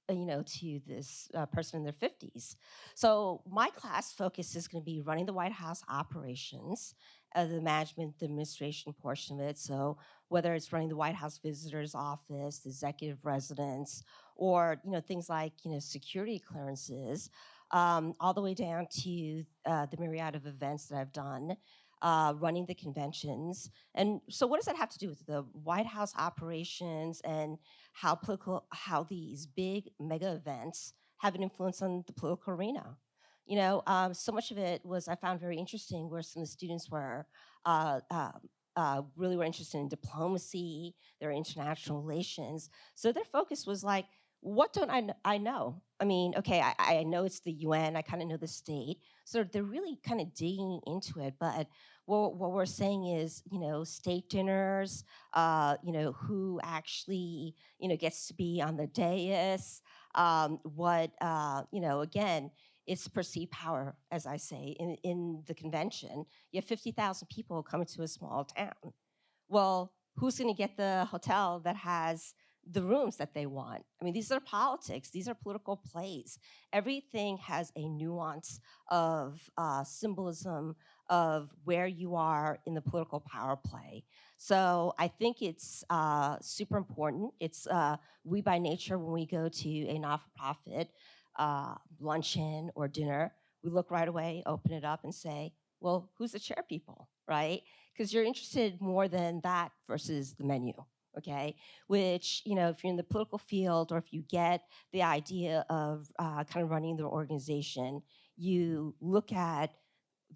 To this person in their 50s. So my class focus is going to be running the White House operations, the management, the administration portion of it. So whether it's running the White House Visitor's Office, the executive residence, or things like security clearances, all the way down to the myriad of events that I've done, running the conventions. And so what does that have to do with the White House operations and how these big mega events have an influence on the political arena? So much of it was I found very interesting where some of the students were really were interested in diplomacy, their international relations. So their focus was like, what don't I know? I mean, okay, I know it's the UN, I kind of know the state. So they're really kind of digging into it. But what we're saying is, state dinners, who actually, gets to be on the dais, again, it's perceived power, as I say, in the convention. You have 50,000 people coming to a small town. Well, who's going to get the hotel that has the rooms that they want? I mean, these are politics. These are political plays. Everything has a nuance of symbolism of where you are in the political power play. So I think it's super important. It's we by nature, when we go to a not-for-profit luncheon or dinner, we look right away, open it up and say, well, who's the chair people, right? Because you're interested more than that versus the menu, okay? Which, if you're in the political field or if you get the idea of kind of running the organization, you look at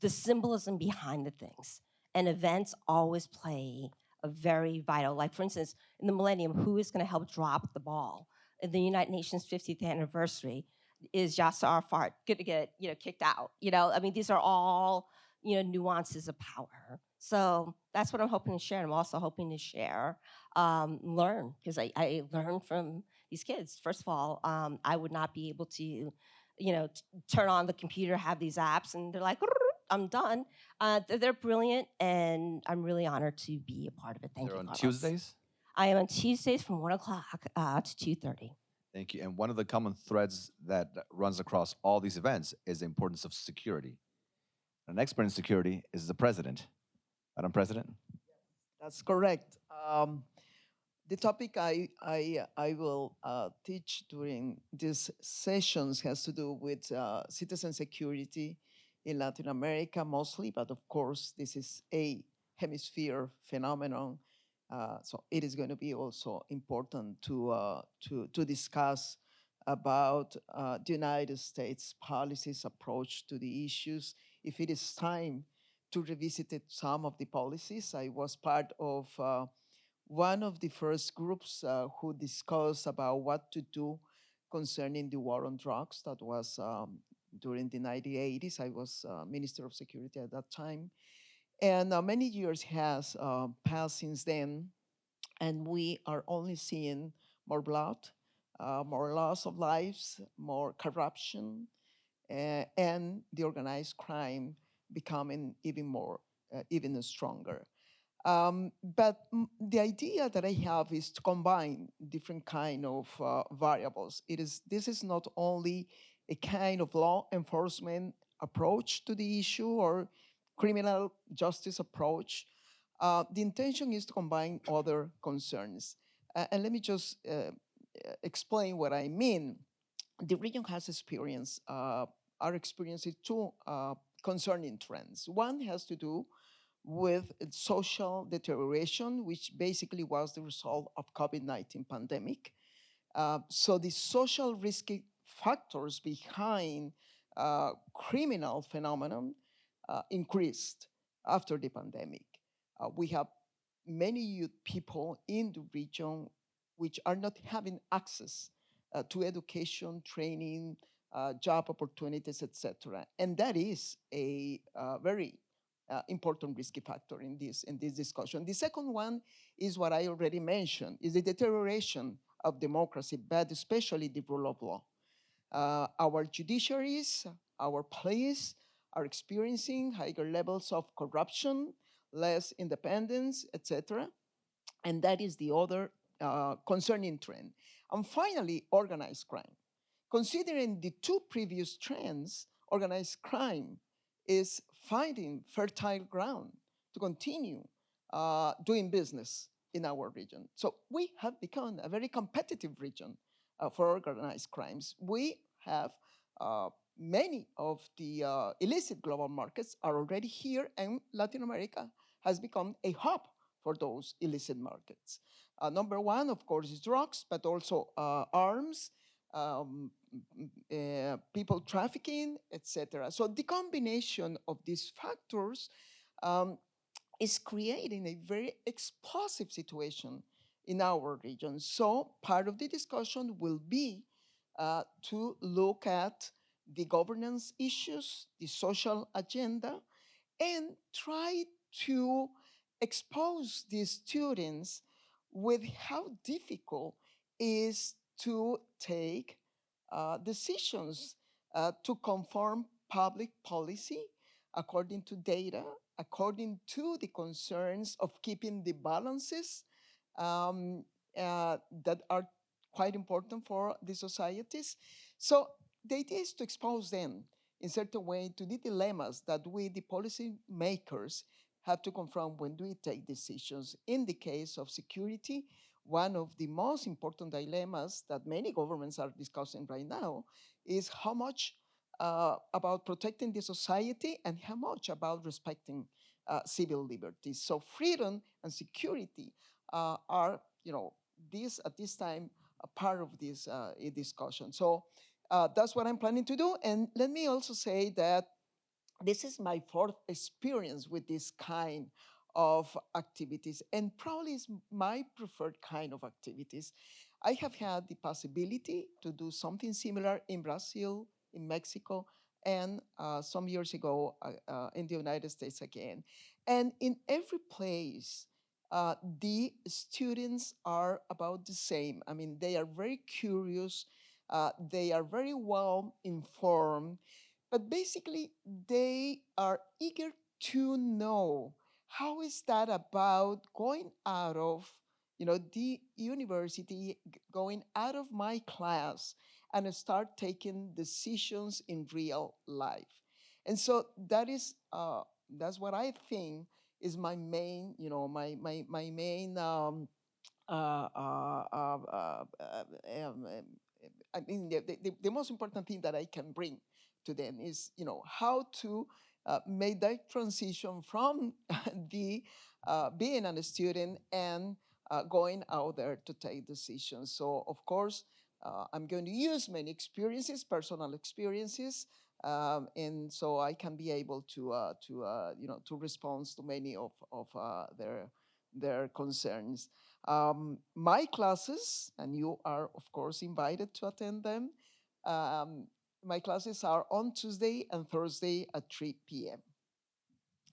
the symbolism behind the things. And events always play a very vital, like for instance, in the millennium, who is going to help drop the ball? In the United Nations 50th anniversary, is Yasser Arafat going to get kicked out? I mean, these are all nuances of power. So that's what I'm hoping to share. I'm also hoping to share, learn, because I learn from these kids. First of all, I would not be able to, turn on the computer, have these apps, and they're like, I'm done. They're brilliant, and I'm really honored to be a part of it. Thank They're you, on Carlos. Tuesdays? I am on Tuesdays from 1 o'clock to 2:30. Thank you. And one of the common threads that runs across all these events is the importance of security. An expert in security is the president. Madam President? That's correct. The topic I will teach during these sessions has to do with citizen security in Latin America mostly, but of course this is a hemisphere phenomenon. So it is going to be also important to discuss about the United States policies approach to the issues. If it is time to revisit some of the policies, I was part of one of the first groups who discussed about what to do concerning the war on drugs. That was during the 1980s. I was Minister of Security at that time. And many years has passed since then, and we are only seeing more blood, more loss of lives, more corruption, and the organized crime becoming even stronger. But the idea that I have is to combine different kind of variables. This is not only a kind of law enforcement approach to the issue or criminal justice approach. The intention is to combine other concerns. And let me just explain what I mean. The region has experienced, are experiencing two concerning trends. One has to do with social deterioration, which basically was the result of COVID-19 pandemic. So the social risky factors behind criminal phenomenon increased. after the pandemic. We have many youth people in the region which are not having access to education, training, job opportunities, etc. And that is a very important risky factor in this discussion. The second one is what I already mentioned, is the deterioration of democracy, but especially the rule of law. Our judiciaries, our police are experiencing higher levels of corruption, less independence, etc. And that is the other concerning trend. And finally, organized crime. Considering the two previous trends, organized crime is finding fertile ground to continue doing business in our region. So we have become a very competitive region for organized crimes. We have many of the illicit global markets are already here, and Latin America has become a hub for those illicit markets. Number one, of course, is drugs, but also arms, people trafficking, etc. So the combination of these factors is creating a very explosive situation in our region. So part of the discussion will be to look at the governance issues, the social agenda, and try to expose these students with how difficult is to take decisions to conform public policy according to data, according to the concerns of keeping the balances that are quite important for the societies. So the idea is to expose them in certain way to the dilemmas that we, the policy makers, have to confront when we take decisions. In the case of security, one of the most important dilemmas that many governments are discussing right now is how much about protecting the society and how much about respecting civil liberties. So freedom and security are, this at this time a part of this discussion. So that's what I'm planning to do. And let me also say that this is my fourth experience with this kind of activities, and probably is my preferred kind of activities. I have had the possibility to do something similar in Brazil, in Mexico, and some years ago in the United States again. And in every place, the students are about the same. I mean, they are very curious, they are very well informed, but basically they are eager to know how is that about going out of the university, going out of my class and start taking decisions in real life. And so that's what I think is my main, my main I mean, the most important thing that I can bring to them is, how to make that transition from the being a student and going out there to take decisions. So, of course, I'm going to use many experiences, personal experiences, and so I can be able to respond to many of their concerns. My classes, and you are, of course, invited to attend them. My classes are on Tuesday and Thursday at 3 p.m.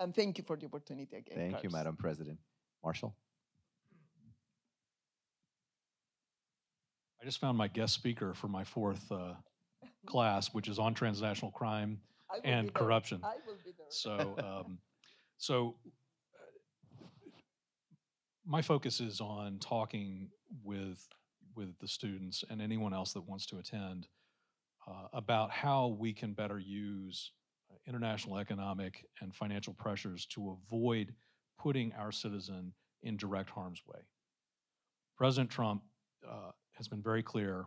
And thank you for the opportunity again. Thank you, Carlos. Madam President. Marshall? I just found my guest speaker for my fourth class, which is on transnational crime I will be and there. corruption. I will be there. So my focus is on talking with the students and anyone else that wants to attend about how we can better use international economic and financial pressures to avoid putting our citizen in direct harm's way. President Trump has been very clear,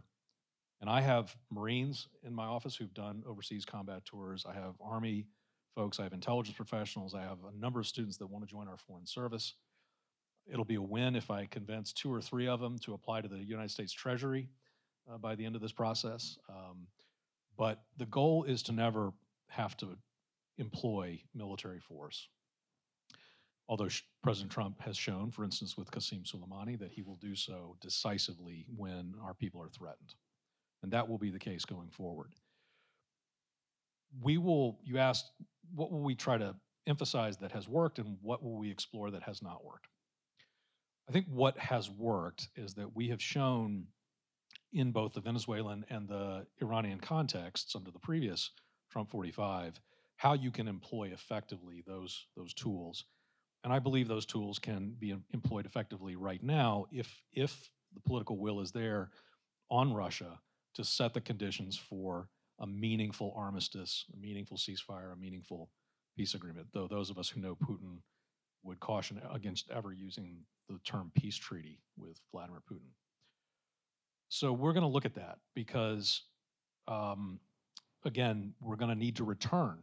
and I have Marines in my office who've done overseas combat tours. I have Army folks, I have intelligence professionals, I have a number of students that want to join our foreign service. It'll be a win if I convince 2 or 3 of them to apply to the United States Treasury by the end of this process. But the goal is to never have to employ military force. Although President Trump has shown, for instance, with Qasem Soleimani, that he will do so decisively when our people are threatened. And that will be the case going forward. You asked, what will we try to emphasize that has worked and what will we explore that has not worked? I think what has worked is that we have shown in both the Venezuelan and the Iranian contexts under the previous Trump 45 how you can employ effectively those tools. And I believe those tools can be employed effectively right now if the political will is there on Russia to set the conditions for a meaningful armistice, a meaningful ceasefire, a meaningful peace agreement. Though those of us who know Putin would caution against ever using the term peace treaty with Vladimir Putin. So we're going to look at that because, again, we're going to need to return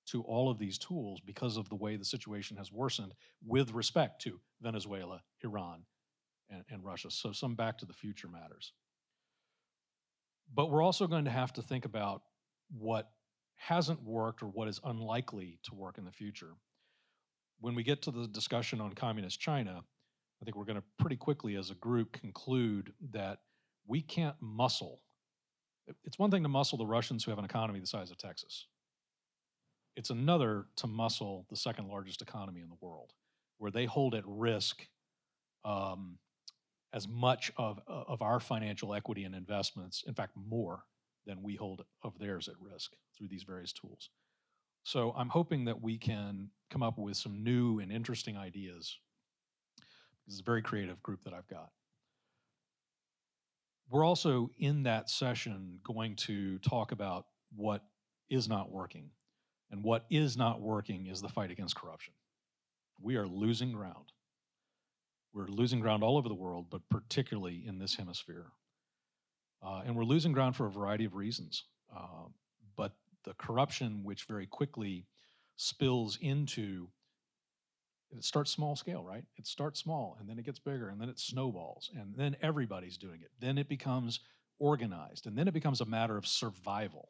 to all of these tools because of the way the situation has worsened with respect to Venezuela, Iran, and Russia. So some back to the future matters. But we're also going to have to think about what hasn't worked or what is unlikely to work in the future. When we get to the discussion on communist China, I think we're going to pretty quickly as a group conclude that we can't muscle. It's one thing to muscle the Russians who have an economy the size of Texas. It's another to muscle the second largest economy in the world, where they hold at risk as much of our financial equity and investments, in fact, more than we hold of theirs at risk through these various tools. So I'm hoping that we can come up with some new and interesting ideas. This is a very creative group that I've got. We're also in that session going to talk about what is not working. And what is not working is the fight against corruption. We are losing ground. We're losing ground all over the world, but particularly in this hemisphere. And we're losing ground for a variety of reasons. But the corruption, which very quickly spills into, it starts small scale, right? It starts small, and then it gets bigger, and then it snowballs, and then everybody's doing it. Then it becomes organized, and then it becomes a matter of survival.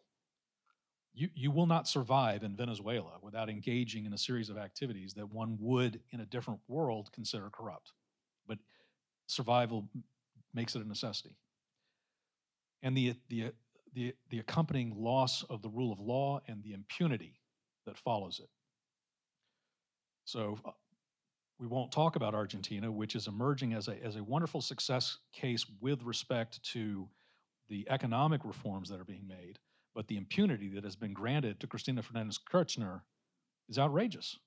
You will not survive in Venezuela without engaging in a series of activities that one would, in a different world, consider corrupt. But survival makes it a necessity. And the accompanying loss of the rule of law and the impunity that follows it. So we won't talk about Argentina, which is emerging as a wonderful success case with respect to the economic reforms that are being made. But the impunity that has been granted to Cristina Fernandez Kirchner is outrageous.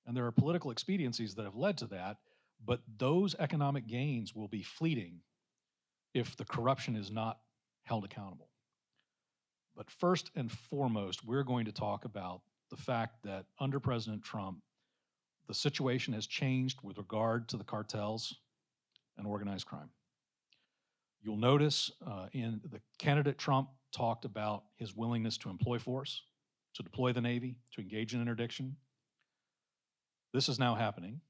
And there are political expediencies that have led to that, but those economic gains will be fleeting if the corruption is not held accountable. But first and foremost, we're going to talk about the fact that under President Trump, the situation has changed with regard to the cartels and organized crime. You'll notice in the candidate Trump talked about his willingness to employ force, to deploy the Navy, to engage in interdiction. This is now happening.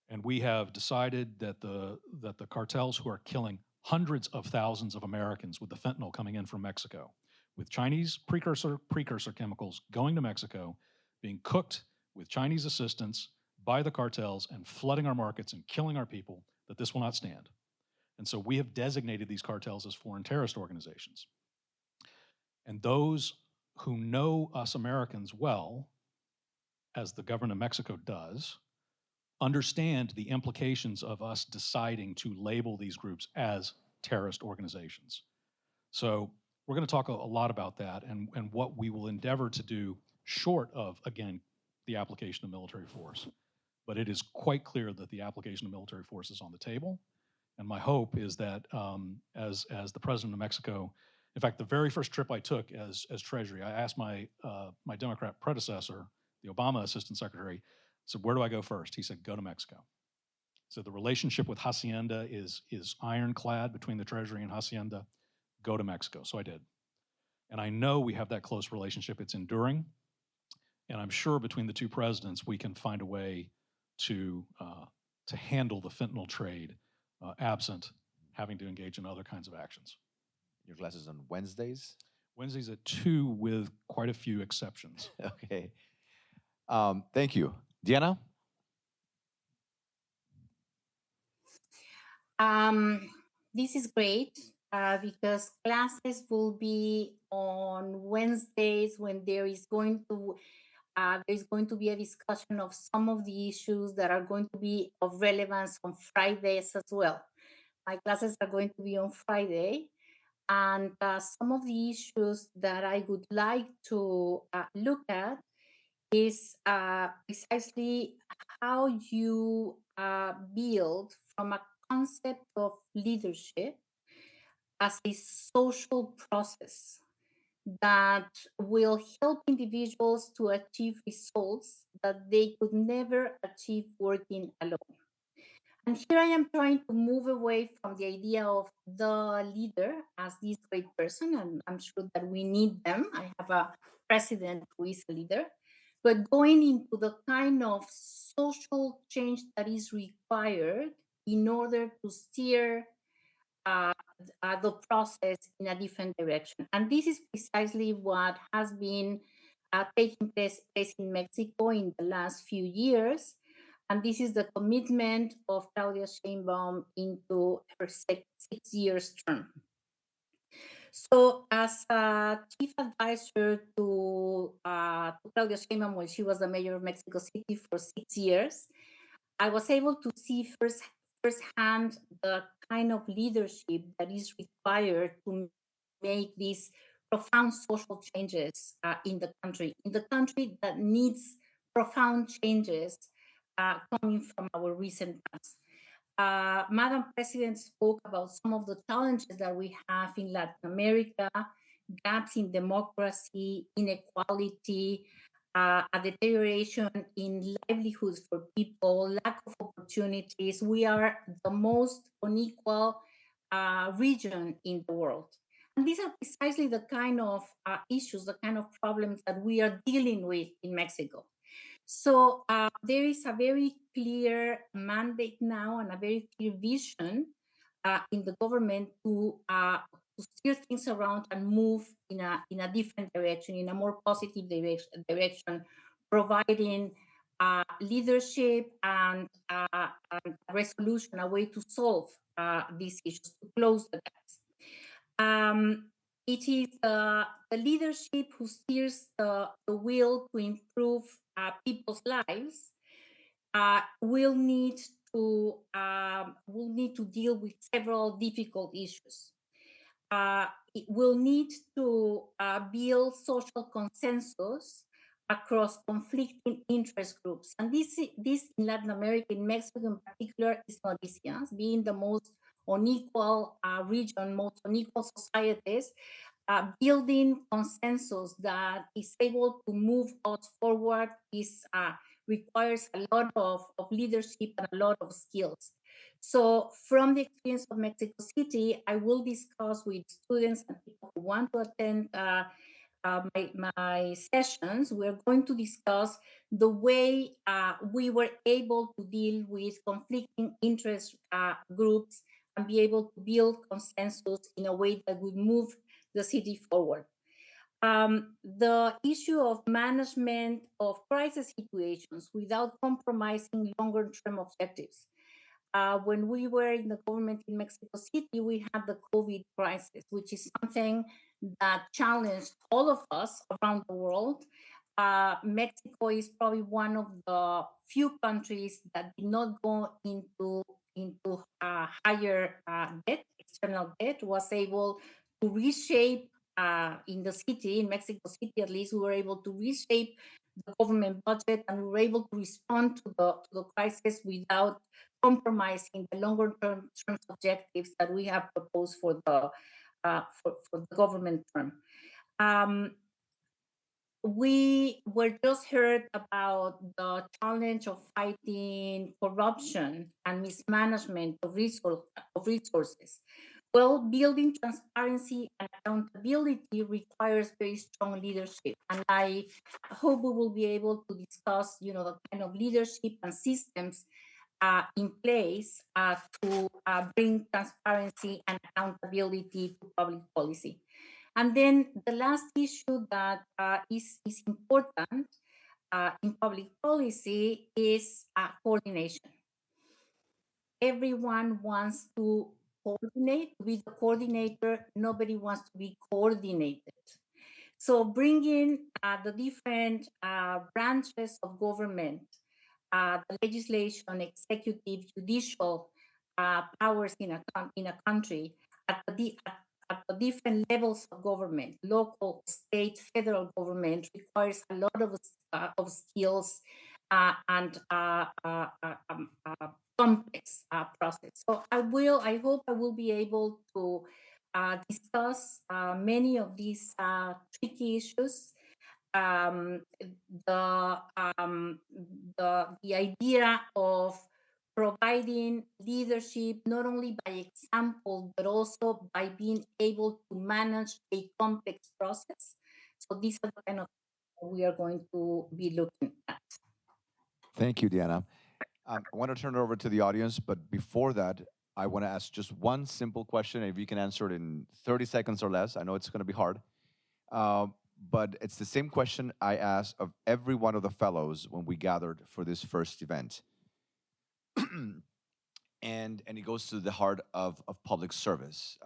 And we have decided that the cartels who are killing hundreds of thousands of Americans with the fentanyl coming in from Mexico, with Chinese precursor chemicals going to Mexico, being cooked with Chinese assistance by the cartels and flooding our markets and killing our people, that this will not stand. And so we have designated these cartels as foreign terrorist organizations. And those who know us Americans well, as the government of Mexico does, understand the implications of us deciding to label these groups as terrorist organizations. So we're going to talk a lot about that and what we will endeavor to do short of, again, the application of military force. But it is quite clear that the application of military force is on the table. And my hope is that as the president of Mexico, in fact, the very first trip I took as Treasury, I asked my Democrat predecessor, the Obama Assistant Secretary, I said, where do I go first? He said, go to Mexico. So the relationship with Hacienda is ironclad between the Treasury and Hacienda. Go to Mexico. So I did. And I know we have that close relationship. It's enduring. And I'm sure between the two presidents, we can find a way to handle the fentanyl trade absent having to engage in other kinds of actions. Your class is on Wednesdays? Wednesdays at 2 with quite a few exceptions. Okay. Thank you. Diana? This is great because classes will be on Wednesdays when there is going to be a discussion of some of the issues that are going to be of relevance on Fridays as well. My classes are going to be on Friday, and some of the issues that I would like to look at is precisely how you build from a concept of leadership as a social process that will help individuals to achieve results that they could never achieve working alone. And here I am trying to move away from the idea of the leader as this great person, and I'm sure that we need them. I have a president who is a leader, but going into the kind of social change that is required in order to steer uh, the process in a different direction. And this is precisely what has been taking place in Mexico in the last few years. And this is the commitment of Claudia Sheinbaum into her 6 years term. So, as a chief advisor to Claudia Sheinbaum when she was the mayor of Mexico City for 6 years, I was able to see firsthand the kind of leadership that is required to make these profound social changes in the country that needs profound changes coming from our recent past. Madam President spoke about some of the challenges that we have in Latin America, gaps in democracy, inequality, a deterioration in livelihoods for people, lack of opportunities. We are the most unequal region in the world. And these are precisely the kind of issues, the kind of problems that we are dealing with in Mexico. So there is a very clear mandate now and a very clear vision in the government to steer things around and move in a different direction, in a more positive direction, providing leadership and resolution, a way to solve these issues, to close the gaps. It is the leadership who steers the will to improve people's lives will need to deal with several difficult issues. It will need to build social consensus across conflicting interest groups. And this in Latin America, in Mexico in particular, is not easy. Being the most unequal region, most unequal societies, building consensus that is able to move us forward requires a lot of leadership and a lot of skills. So from the experience of Mexico City, I will discuss with students and people who want to attend my sessions. We're going to discuss the way we were able to deal with conflicting interest groups and be able to build consensus in a way that would move the city forward. The issue of management of crisis situations without compromising longer term objectives. When we were in the government in Mexico City, we had the COVID crisis, which is something that challenged all of us around the world. Mexico is probably one of the few countries that did not go into higher debt, external debt, was able to reshape in the city, in Mexico City at least, we were able to reshape the government budget and we were able to respond to the crisis without compromising the longer term objectives that we have proposed for the government term. We were just heard about the challenge of fighting corruption and mismanagement of resources. Well, building transparency and accountability requires very strong leadership, and I hope we will be able to discuss, the kind of leadership and systems in place to bring transparency and accountability to public policy. And then the last issue that is important in public policy is coordination. Everyone wants to coordinate, to be the coordinator. Nobody wants to be coordinated. So bringing the different branches of government, the legislation, executive, judicial powers in a country at the different levels of government, local, state, federal government, requires a lot of skills and complex process. So I hope I will be able to discuss many of these tricky issues. Um, the, um, the idea of providing leadership not only by example but also by being able to manage a complex process. So these are the kind of things we are going to be looking at. Thank you, Diana. I want to turn it over to the audience, but before that, I want to ask just one simple question. If you can answer it in 30 seconds or less, I know it's going to be hard. But it's the same question I asked of every one of the fellows when we gathered for this first event. and it goes to the heart of public service.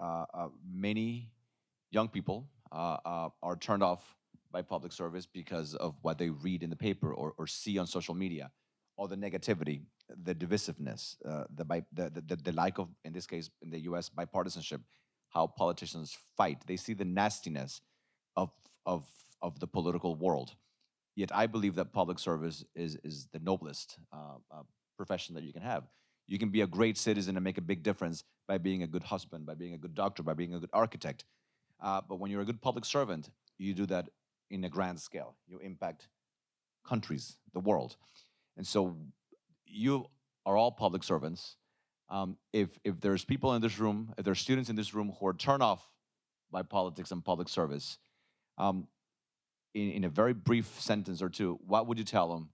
Many young people are turned off by public service because of what they read in the paper or see on social media, or the negativity, the divisiveness, the lack of, in this case, in the U.S., bipartisanship, how politicians fight. They see the nastiness of of the political world. Yet I believe that public service is the noblest profession that you can have. You can be a great citizen and make a big difference by being a good husband, by being a good doctor, by being a good architect. But when you're a good public servant, you do that in a grand scale. You impact countries, the world. And so you are all public servants. If there's people in this room, if there's students in this room who are turned off by politics and public service, um, in a very brief sentence or two, what would you tell them?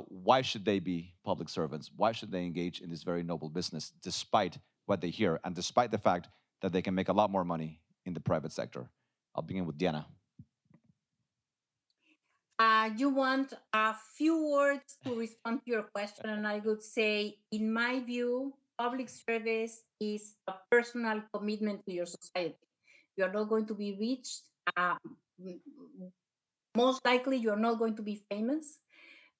Why should they be public servants? Why should they engage in this very noble business despite what they hear and despite the fact that they can make a lot more money in the private sector? I'll begin with Diana. You want a few words to respond to your question, and I would say, in my view, public service is a personal commitment to your society. You are not going to be rich. Most likely, you are not going to be famous,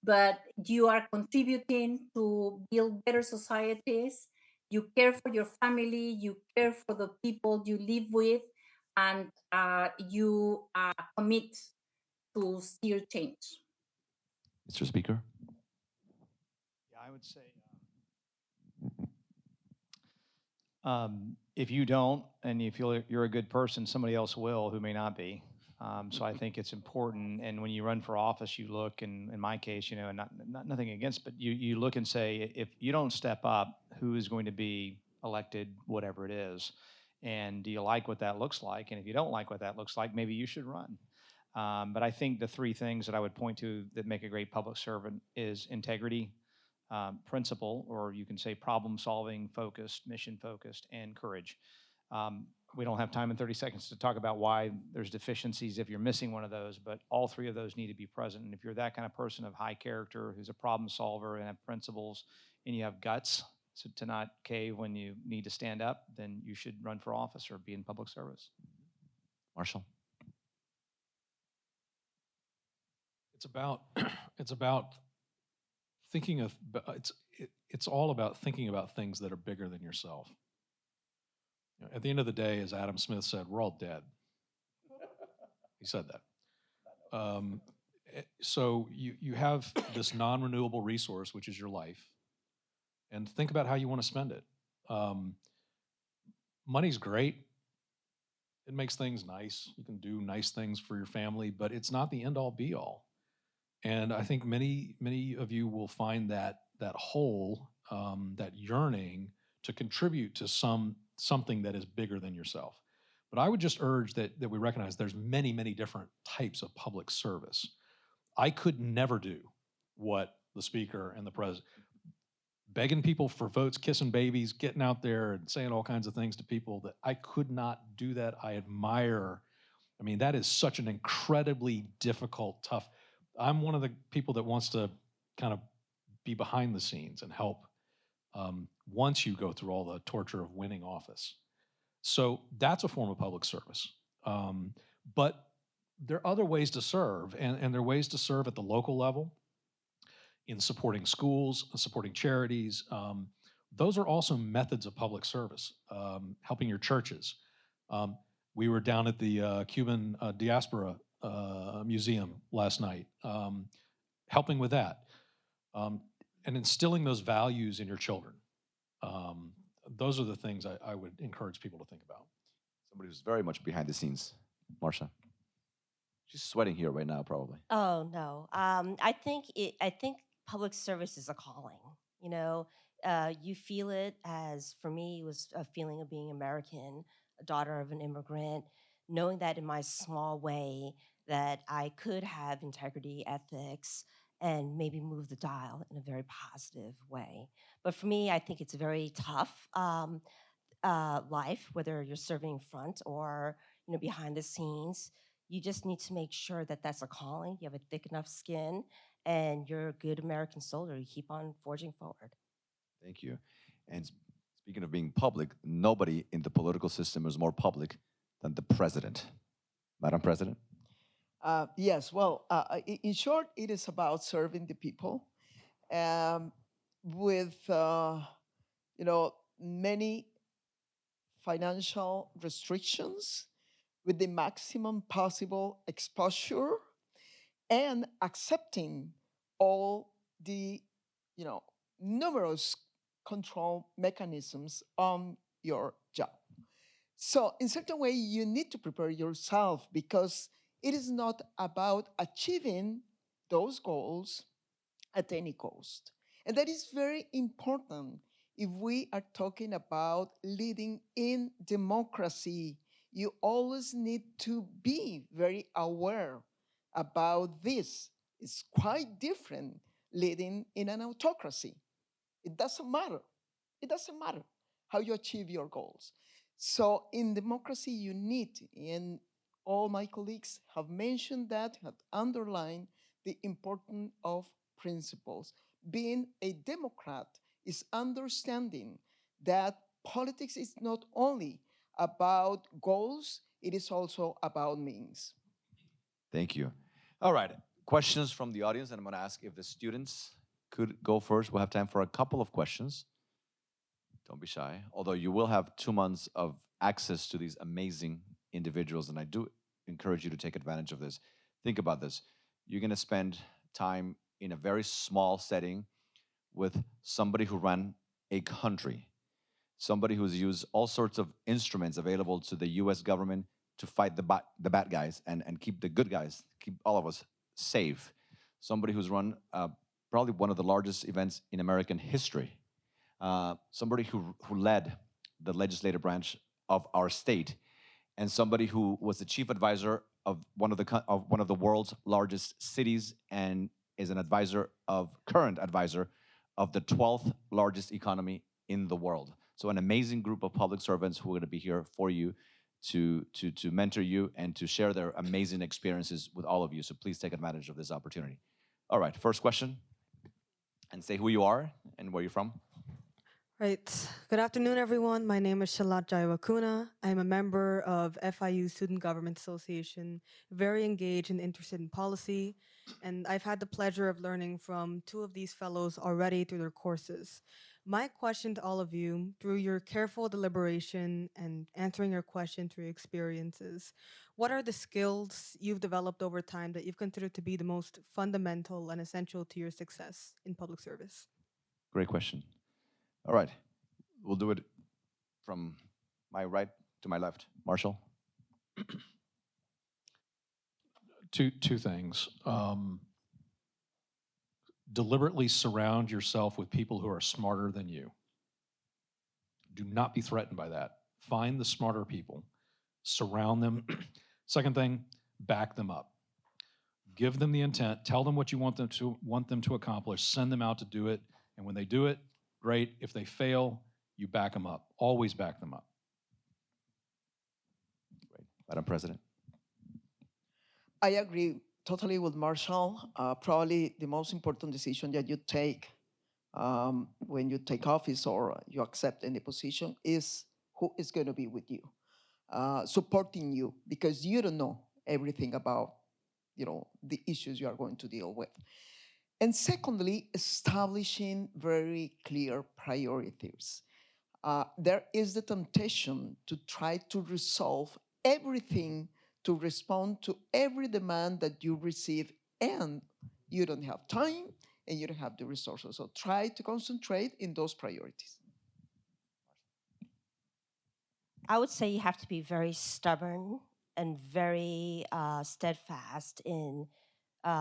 but you are contributing to build better societies. You care for your family, you care for the people you live with, and you commit to steer change. Mr. Speaker. Yeah, I would say if you don't and you feel you're a good person, somebody else will who may not be. So I think it's important. And when you run for office, you look, and in my case, and nothing against, but you look and say, if you don't step up, who is going to be elected, whatever it is? And do you like what that looks like? And if you don't like what that looks like, maybe you should run. But I think the three things that I would point to that make a great public servant is integrity, principle, or you can say problem solving focused, mission focused, and courage. We don't have time in 30 seconds to talk about why there's deficiencies if you're missing one of those, but all three of those need to be present. And if you're that kind of person of high character, who's a problem solver and have principles, and you have guts to not cave when you need to stand up, then you should run for office or be in public service. Marshall. It's about thinking of, it's all about thinking about things that are bigger than yourself. At the end of the day, as Adam Smith said, we're all dead. He said that. So you have this non-renewable resource, which is your life, and think about how you want to spend it. Money's great. It makes things nice. You can do nice things for your family, but it's not the end-all be-all. And I think many of you will find that hole, that yearning to contribute to something that is bigger than yourself. But I would just urge that we recognize there's many different types of public service. I could never do what the speaker and the president, begging people for votes, kissing babies, getting out there and saying all kinds of things to people, that I could not do that. I admire. I mean, that is such an incredibly difficult, tough. I'm one of the people that wants to kind of be behind the scenes and help once you go through all the torture of winning office. So that's a form of public service. But there are other ways to serve, and there are ways to serve at the local level in supporting schools, supporting charities. Those are also methods of public service, helping your churches. We were down at the Cuban Diaspora Museum last night, helping with that, and instilling those values in your children. Those are the things I would encourage people to think about. Somebody who's very much behind the scenes, Marcia. She's sweating here right now, probably. Oh no. I think public service is a calling. You know, you feel it as for me it was a feeling of being American, a daughter of an immigrant, knowing that in my small way that I could have integrity, ethics, and maybe move the dial in a very positive way. But for me, I think it's very tough. Life, whether you're serving front or behind the scenes. You just need to make sure that that's a calling. You have a thick enough skin, and you're a good American soldier. You keep on forging forward. Thank you. And speaking of being public, nobody in the political system is more public than the president. Madam President? Yes, well, in short, it is about serving the people with, many financial restrictions, with the maximum possible exposure, and accepting all the, numerous control mechanisms on your job. So in certain way, you need to prepare yourself because it is not about achieving those goals at any cost. And that is very important if we are talking about leading in democracy. You always need to be very aware about this. It's quite different leading in an autocracy. It doesn't matter. It doesn't matter how you achieve your goals. So in democracy, you need, and all my colleagues have mentioned that, have underlined the importance of principles. Being a Democrat is understanding that politics is not only about goals, it is also about means. Thank you. All right. Questions from the audience, and I'm going to ask if the students could go first. We'll have time for a couple of questions. Don't be shy. Although you will have 2 months of access to these amazing individuals, and I do encourage you to take advantage of this. Think about this. You're going to spend time in a very small setting with somebody who ran a country, somebody who's used all sorts of instruments available to the US government to fight the bad guys and keep the good guys, keep all of us safe. Somebody who's run probably one of the largest events in American history. Somebody who led the legislative branch of our state, and somebody who was the chief advisor of one of the world's largest cities, and is an current advisor of the 12th largest economy in the world. So an amazing group of public servants who are going to be here for you to mentor you and to share their amazing experiences with all of you. So please take advantage of this opportunity. All right, first question, and say who you are and where you're from. Right. Good afternoon, everyone. My name is Shalat Jayawakuna. I'm a member of FIU Student Government Association, very engaged and interested in policy, and I've had the pleasure of learning from 2 of these fellows already through their courses. My question to all of you, through your careful deliberation and answering your question through your experiences, what are the skills you've developed over time that you've considered to be the most fundamental and essential to your success in public service? Great question. All right, we'll do it from my right to my left. Marshall? Two things. Deliberately surround yourself with people who are smarter than you. Do not be threatened by that. Find the smarter people, surround them. Second thing, back them up. Give them the intent, tell them what you want them to accomplish, send them out to do it, and when they do it, great. If they fail, you back them up. Always back them up. Great. Madam President? I agree totally with Marshall. Probably the most important decision that you take when you take office or you accept any position is who is going to be with you, supporting you, because you don't know everything about, the issues you are going to deal with. And secondly, establishing very clear priorities. There is the temptation to try to resolve everything, to respond to every demand that you receive, and you don't have time and you don't have the resources. So try to concentrate in those priorities. I would say you have to be very stubborn and very steadfast in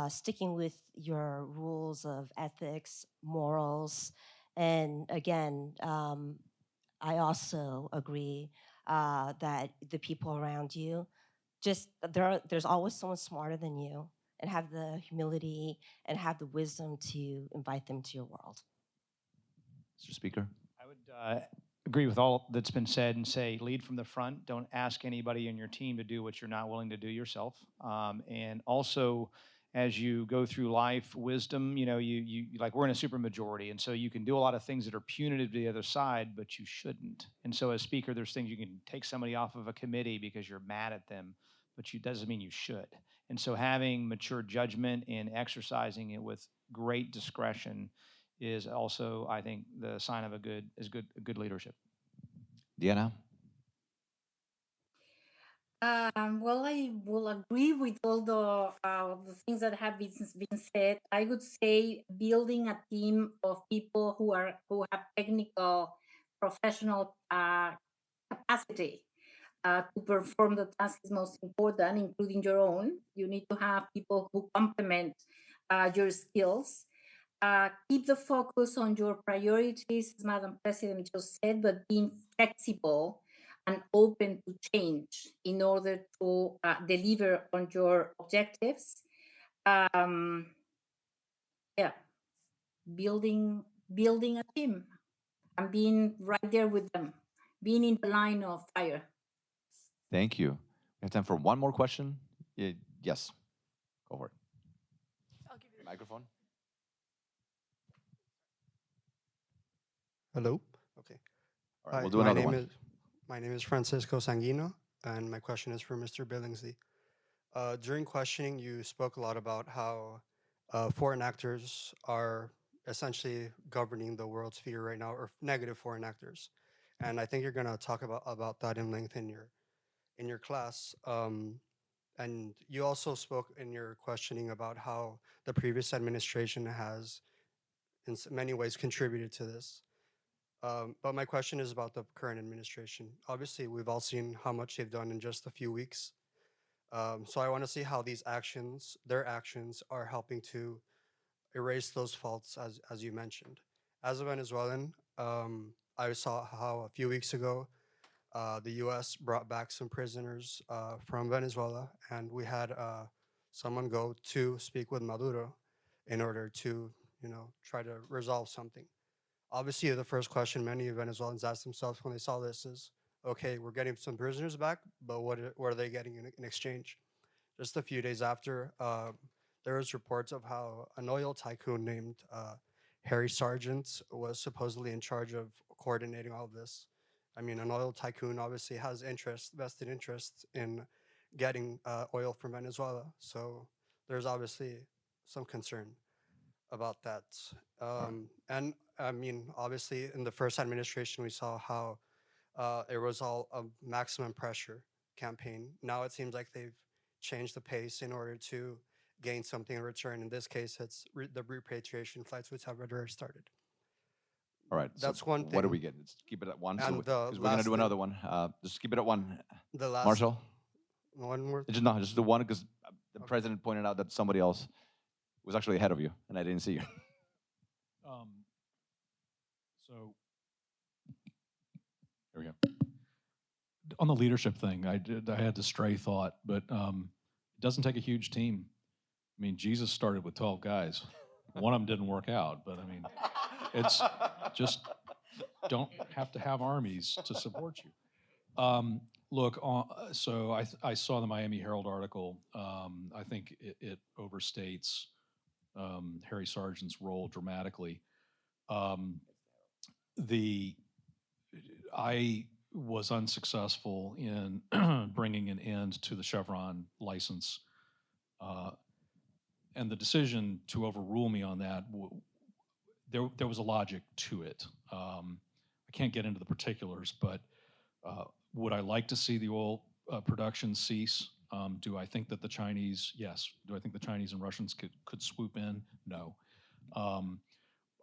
sticking with your rules of ethics, morals, and again, I also agree that the people around you, just there's always someone smarter than you, and have the humility and have the wisdom to invite them to your world. Mr. Speaker. I would agree with all that's been said and say lead from the front. Don't ask anybody in your team to do what you're not willing to do yourself. And also, as you go through life, wisdom, you like we're in a supermajority, and so you can do a lot of things that are punitive to the other side, but you shouldn't. And so as speaker, there's things you can take somebody off of a committee because you're mad at them, but you doesn't mean you should. And so having mature judgment and exercising it with great discretion is also, I think, the sign of good leadership. Diana. Well, I will agree with all the things that have been said. I would say building a team of people who have technical, professional capacity to perform the task is most important, including your own. You need to have people who complement your skills. Keep the focus on your priorities, as Madam President just said, but being flexible and open to change in order to deliver on your objectives. Um, yeah, building a team and being right there with them, being in the line of fire. Thank you. We have time for one more question. Yes, go for it. I'll give you Microphone. Hello. Okay. All right, Hi, we'll do another my one. name is Francisco Sanguino, and my question is for Mr. Billingsley. During questioning, you spoke a lot about how foreign actors are essentially governing the world sphere right now, or negative foreign actors, and I think you're going to talk about that in length in your class. And you also spoke in your questioning about how the previous administration has, in many ways, contributed to this. But my question is about the current administration. Obviously, we've all seen how much they've done in just a few weeks. So I want to see how their actions are helping to erase those faults, as you mentioned. As a Venezuelan, I saw how a few weeks ago, the U.S. brought back some prisoners from Venezuela, and we had someone go to speak with Maduro in order to, try to resolve something. Obviously, the first question many Venezuelans asked themselves when they saw this is, okay, we're getting some prisoners back, but what are they getting in exchange? Just a few days after, there was reports of how an oil tycoon named Harry Sargent was supposedly in charge of coordinating all of this. I mean, an oil tycoon obviously has vested interest in getting oil from Venezuela. So there's obviously some concern about that. And I mean, obviously, in the first administration, we saw how it was all a maximum pressure campaign. Now it seems like they've changed the pace in order to gain something in return. In this case, it's the repatriation flights, which have already started. All right. That's so one thing. What do we get? Let's keep it at one. And Because the we're going to last do thing- another one. Just keep it at one. The last Marshall? one more. Just the one because the Okay. president pointed out that somebody else was actually ahead of you, and I didn't see you. So here we go. On the leadership thing, I had the stray thought, but it doesn't take a huge team. I mean, Jesus started with 12 guys. One of them didn't work out, but I mean, it's just don't have to have armies to support you. Look, so I saw the Miami Herald article. I think it overstates Harry Sargent's role dramatically. Um, the I was unsuccessful in bringing an end to the Chevron license, and the decision to overrule me on that, there was a logic to it. I can't get into the particulars, but would I like to see the oil production cease? Do I think that the Chinese? Yes. Do I think the Chinese and Russians could swoop in? No.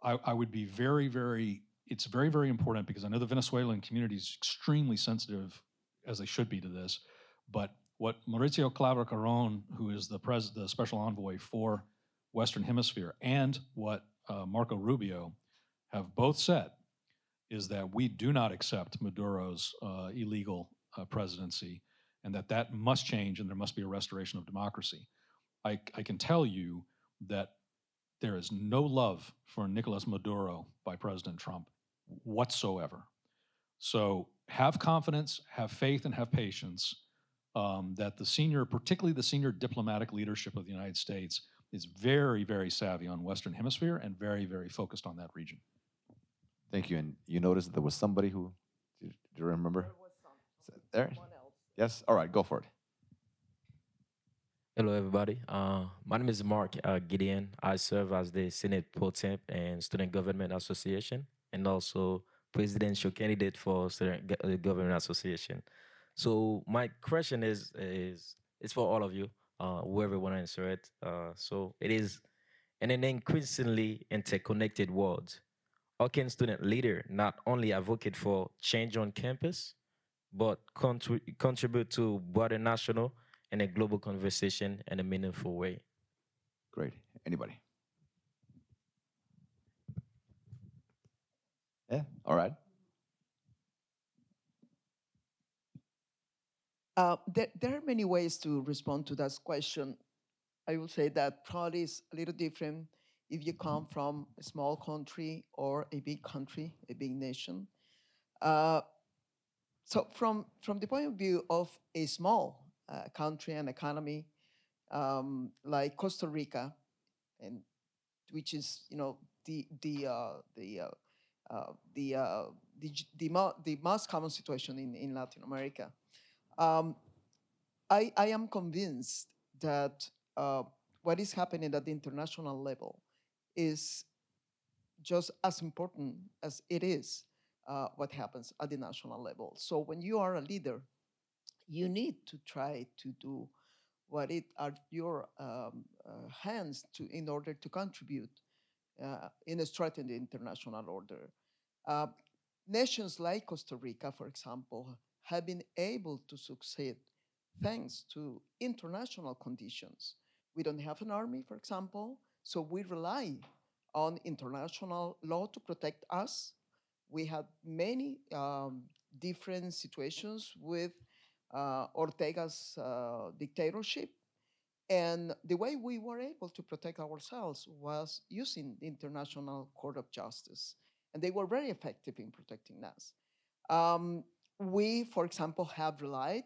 I would be very. It's very, very important because I know the Venezuelan community is extremely sensitive, as they should be, to this. But what Mauricio Claver Carron, who is the special envoy for Western Hemisphere, and what Marco Rubio have both said is that we do not accept Maduro's illegal presidency, and that must change, and there must be a restoration of democracy. I can tell you that there is no love for Nicolas Maduro by President Trump whatsoever. So have confidence, have faith, and have patience that particularly the senior diplomatic leadership of the United States is very, very savvy on Western Hemisphere and very, very focused on that region. Thank you. And you noticed that there was somebody who, do you remember? There? Yes? All right, go for it. Hello, everybody. My name is Mark Gideon. I serve as the Senate Pro Temp and Student Government Association, and also presidential candidate for Student Government Association. So my question is it's for all of you, whoever want to answer it. So it is, in an increasingly interconnected world, how can student leader not only advocate for change on campus, but contribute to broader national and a global conversation in a meaningful way? Great. Anybody? Yeah, all right. There are many ways to respond to that question. I will say that probably is a little different if you come from a small country or a big country, a big nation. So from the point of view of a small country and economy like Costa Rica, and which is the most common situation in Latin America. I am convinced that what is happening at the international level is just as important as it is what happens at the national level. So when you are a leader, you need to try to do what it are your hands to in order to contribute in a strengthened international order. Nations like Costa Rica, for example, have been able to succeed thanks to international conditions. We don't have an army, for example, so we rely on international law to protect us. We had many different situations with Ortega's dictatorship. And the way we were able to protect ourselves was using the International Court of Justice. And they were very effective in protecting us. We, for example, have relied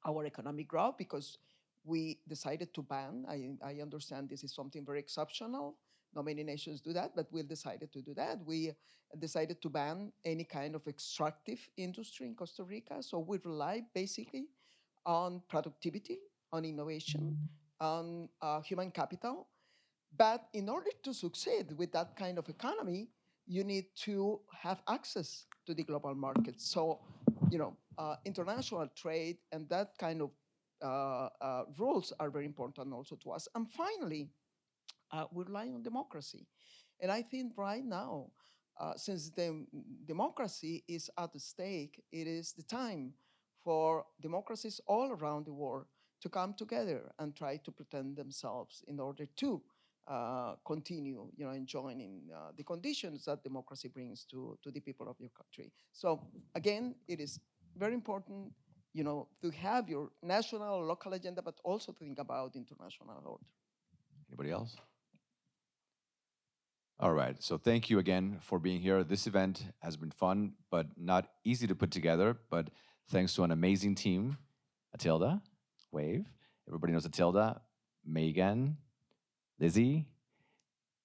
our economic growth because we decided to ban. I understand this is something very exceptional. Not many nations do that, but we decided to do that. We decided to ban any kind of extractive industry in Costa Rica. So we rely basically on productivity, on innovation, on human capital. But in order to succeed with that kind of economy, you need to have access to the global market. So, international trade and that kind of rules are very important also to us. And finally, we rely on democracy. And I think right now, since the democracy is at stake, it is the time for democracies all around the world to come together and try to protect themselves in order to continue, enjoying the conditions that democracy brings to the people of your country. So again, it is very important, to have your national, local agenda, but also to think about international order. Anybody else? All right, so thank you again for being here. This event has been fun, but not easy to put together. But thanks to an amazing team. Atilda, wave. Everybody knows Atilda, Megan, Lizzie,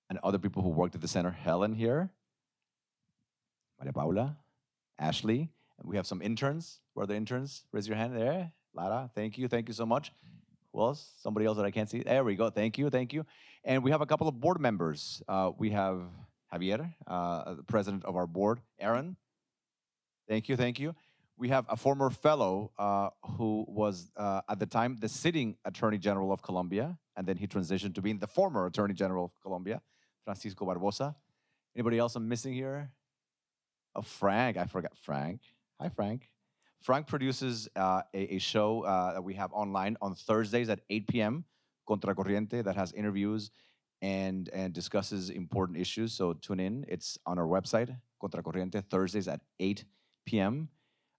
and other people who worked at the center. Helen here, Maria Paula, Ashley, and we have some interns. Where are the interns? Raise your hand there. Lara, thank you so much. Who else? Somebody else that I can't see? There we go, thank you. And we have a couple of board members. We have Javier, the president of our board. Aaron, thank you. We have a former fellow who was, at the time, the sitting Attorney General of Colombia, and then he transitioned to being the former Attorney General of Colombia, Francisco Barbosa. Anybody else I'm missing here? Oh, Frank, I forgot Frank. Hi, Frank. Frank produces a show that we have online on Thursdays at 8 p.m., Contracorriente, that has interviews and discusses important issues. So tune in. It's on our website, Contracorriente, Thursdays at 8 p.m.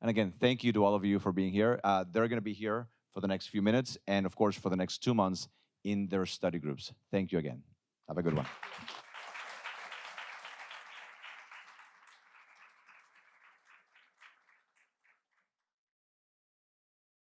And again, thank you to all of you for being here. They're going to be here for the next few minutes and, of course, for the next 2 months in their study groups. Thank you again. Have a good one.